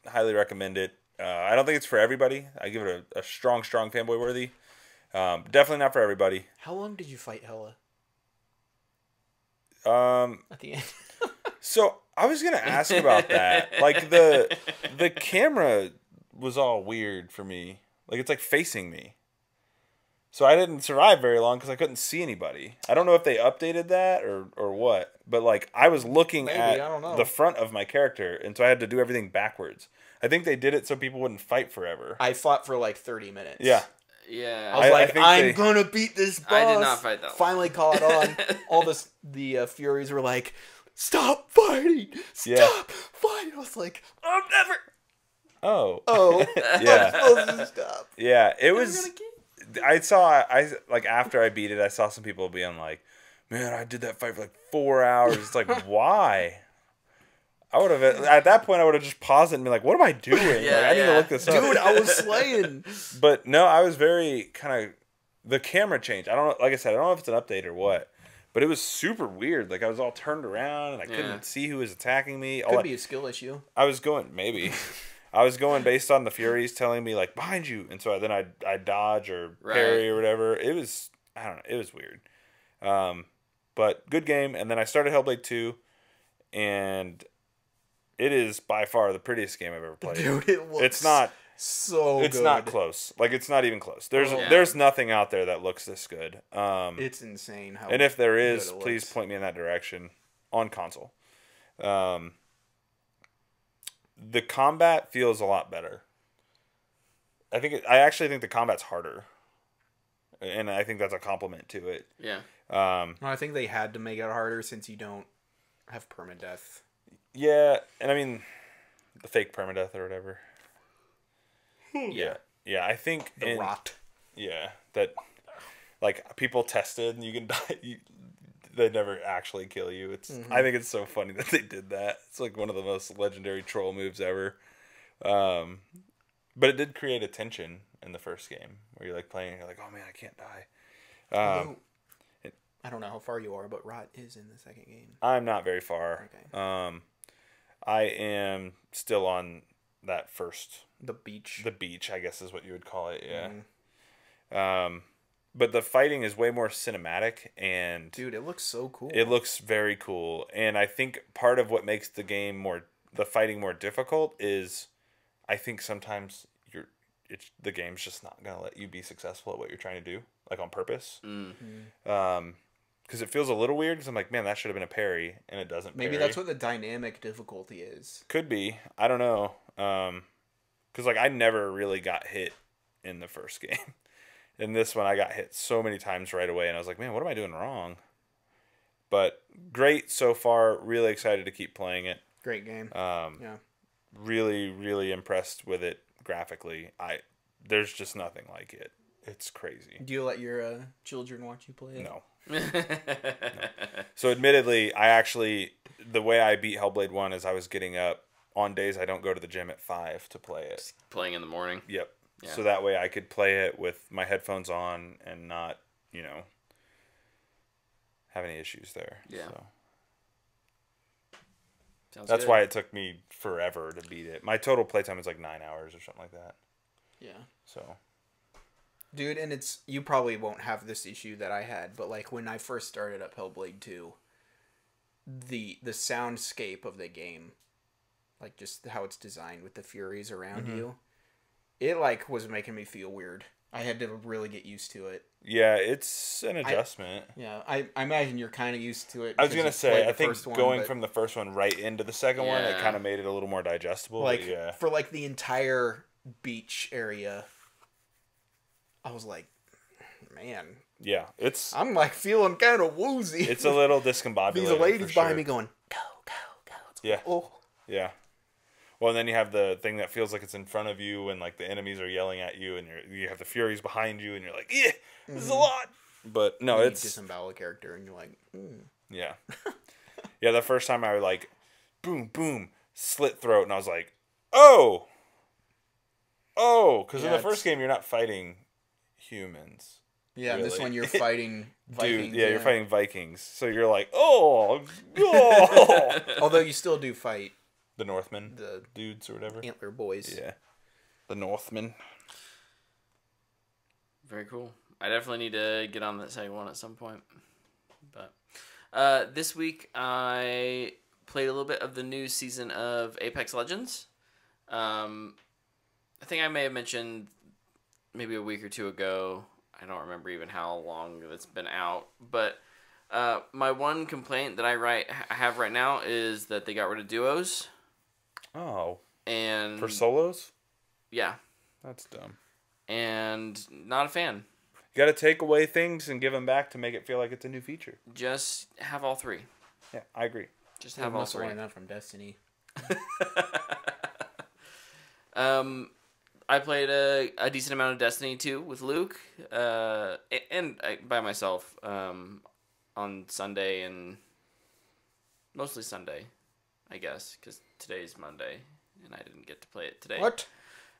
Highly recommend it. I don't think it's for everybody. I give it a strong fanboy worthy. Definitely not for everybody. How long did you fight Hella Um, at the end? so I was gonna ask about that. Like the camera was all weird for me. Like it's like facing me. So I didn't survive very long because I couldn't see anybody. I don't know if they updated that or what. But like I was looking Maybe, at I don't know. the front of my character, and so I had to do everything backwards. I think they did it so people wouldn't fight forever. I fought for like 30 minutes. Yeah. Yeah. I was I like, think I'm they- gonna beat this boss. I did not fight that one. Finally caught on. All the Furies were like, stop fighting! Stop Yeah. fighting! I was like, I'm never. Oh. Oh, Yeah. I'm supposed to stop. Yeah. It We're was. gonna keep- I like after I beat it, I saw some people being like, "Man, I did that fight for like 4 hours." It's like, why? I would have at that point. I would have just paused it and be like, "What am I doing? Yeah, Like, I need to yeah. look this up." Dude, I was slaying. But no, I was very kind of the camera changed. I don't know. Like I said, I don't know if it's an update or what, but it was super weird. Like I was all turned around and I Yeah. couldn't see who was attacking me. Could be a skill issue. I was going maybe. I was going based on the Furies telling me like behind you, and so then I dodge or parry Right. or whatever. It was I don't know. It was weird, but good game. And then I started Hellblade 2, and it is by far the prettiest game I've ever played. Dude, it looks It's not. so It's good. not close. Like it's not even close. There's Oh. there's nothing out there that looks this good. It's insane how And if there is, good it please looks. point me in that direction on console. The combat feels a lot better. I actually think the combat's harder, and I think that's a compliment to it. Yeah. Well, I think they had to make it harder since you don't have permadeath. Yeah, and I mean, the fake permadeath or whatever. Yeah, I think The rot. Yeah, that like people tested and you can die. They never actually kill you. I think it's so funny that they did that. It's like one of the most legendary troll moves ever. But it did create a tension in the first game where you're like playing and you're like, oh man, I can't die. Although, I don't know how far you are, but Rot is in the second game. I'm not very far. Okay. I am still on that first. The beach. The beach, I guess is what you would call it, yeah. But the fighting is way more cinematic, and Dude, it looks so cool. it looks very cool. And I think part of what makes the fighting more difficult is, I think sometimes the game's just not gonna let you be successful at what you're trying to do, like on purpose. Because it feels a little weird. Because I'm like, man, that should have been a parry, and it doesn't. Maybe parry. that's what the dynamic difficulty is. Could be. I don't know. Because like I never really got hit in the first game. In this one, I got hit so many times right away, and I was like, man, what am I doing wrong? But great so far. Really excited to keep playing it. Great game. Yeah. Really, really impressed with it graphically. There's just nothing like it. It's crazy. Do you let your children watch you play it? No. No. So admittedly, the way I beat Hellblade 1 is I was getting up on days I don't go to the gym at 5 to play it. Just playing in the morning. Yep. Yeah. So that way I could play it with my headphones on and not, have any issues there. Yeah. So. That's why it took me forever to beat it. My total playtime is like 9 hours or something like that. Yeah. So. Dude, and you probably won't have this issue that I had, but like when I first started up Hellblade 2, the soundscape of the game, like just how it's designed with the Furies around you, it like was making me feel weird. I had to really get used to it. Yeah, it's an adjustment. I imagine you're kind of used to it. I was going to say, I think going from the first one right into the second one, it kind of made it a little more digestible. Like, for like the entire beach area, I was like, man. Yeah, I'm like feeling kind of woozy. It's a little discombobulated. These ladies behind me going, go, go, go. Yeah. Oh. Yeah. Well, and then you have the thing that feels like it's in front of you, and like the enemies are yelling at you, and you have the Furies behind you, and you're like, yeah, this is a lot. But no, you it's disembowel a character, and you're like, yeah, yeah. The first time I was like, boom, boom, slit throat, and I was like, oh, because in the first game you're not fighting humans. Yeah, really. This one you're fighting Vikings. Dude, yeah, you're fighting Vikings, so you're like, oh. Although you still do fight the Northmen, the dudes or whatever, antler boys. Yeah, the Northmen. Very cool. I definitely need to get on that second one at some point. But this week I played a little bit of the new season of Apex Legends. I think I may have mentioned maybe a week or two ago. I don't remember even how long it's been out, but my one complaint that I have right now is that they got rid of duos. Oh. And for solos? Yeah. That's dumb. And not a fan. You got to take away things and give them back to make it feel like it's a new feature. Just have all three. Yeah, I agree. Just have all three. Learned that from Destiny. I played a decent amount of Destiny 2 with Luke, and by myself on Sunday, and mostly Sunday, I guess, because today's Monday, and I didn't get to play it today. What?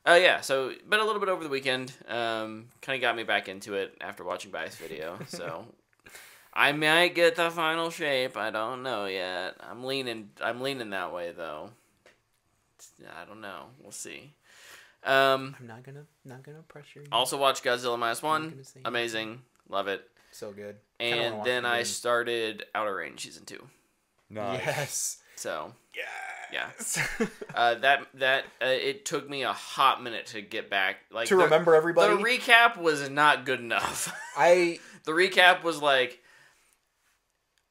Yeah, so, but a little bit over the weekend, kind of got me back into it after watching Bias video, so I might get the final shape, I don't know yet. I'm leaning that way, though. I don't know, we'll see. I'm not gonna pressure you. Also watched Godzilla -1. Amazing. Love it. So good. And then I started Outer Range Season 2. Nice. Yes. So. Yes. Yeah. It took me a hot minute to get back. Like to remember everybody. The recap was not good enough. The recap was like,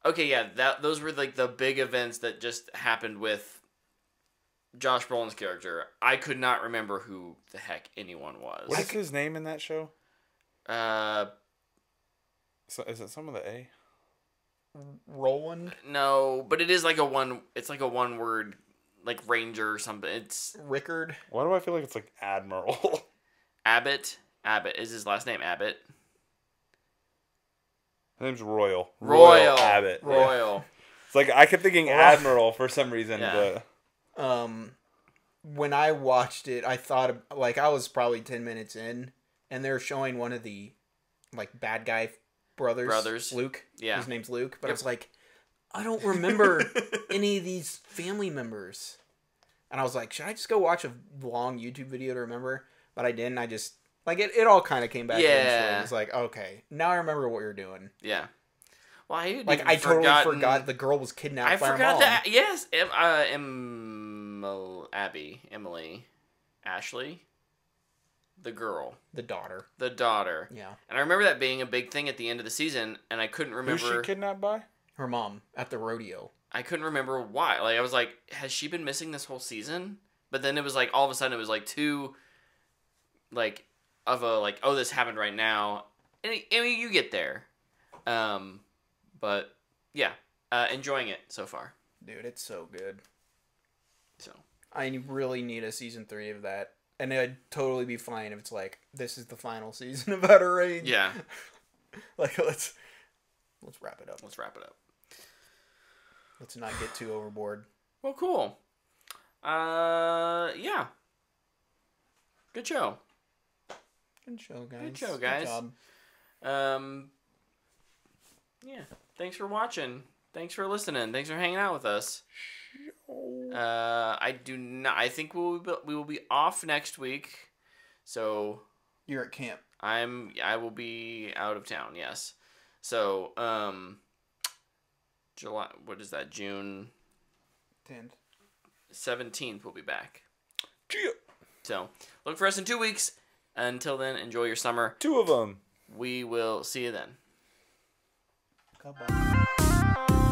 okay, yeah, those were like the big events that just happened with Josh Brolin's character. I could not remember who the heck anyone was. What is his name in that show? So is it some of the A? Roland? No, but it is like it's like a one word, like Ranger or something. It's Rickard. Why do I feel like it's like Admiral? Abbott. Abbott is his last name. Abbott. His name's Royal. Royal Abbott. Royal. It's like I kept thinking Admiral for some reason, Yeah. but When I watched it, I thought like I was probably 10 minutes in, and they're showing one of the like bad guy brothers. Luke. Yeah. His name's Luke, but I Yep. was like, I don't remember any of these family members. And I was like, should I just go watch a long YouTube video to remember? But I didn't. I just like it all kind of came back eventually. Yeah. It was like, okay, now I remember what you're doing. Yeah. Well, I had Like even I totally forgotten- forgot the girl was kidnapped I by her forgot mom. that. Yes, Emily, Ashley, the girl, The daughter. the daughter. Yeah. And I remember that being a big thing at the end of the season, and I couldn't who's remember. she kidnapped by? Her mom at the rodeo. I couldn't remember why. Like I was like, has she been missing this whole season? But then it was like all of a sudden it was like two, like of a like oh this happened right now, and I mean you get there, but yeah, enjoying it so far. Dude, it's so good. So I really need a season 3 of that. And I'd totally be fine if it's like, this is the final season of Outer Range. yeah, Like, let's wrap it up. let's wrap it up. Let's not get too overboard. Well, cool. Yeah. Good show. Good show, guys. Good show, guys. job. Yeah. Thanks for watching. Thanks for listening. Thanks for hanging out with us. I think we will be off next week. So You're at camp. I will be out of town, yes. So, July, what is that? June 10th. 17th we'll be back. Gia. So, look for us in 2 weeks. Until then, enjoy your summer. 2 of them. We will see you then. Goodbye.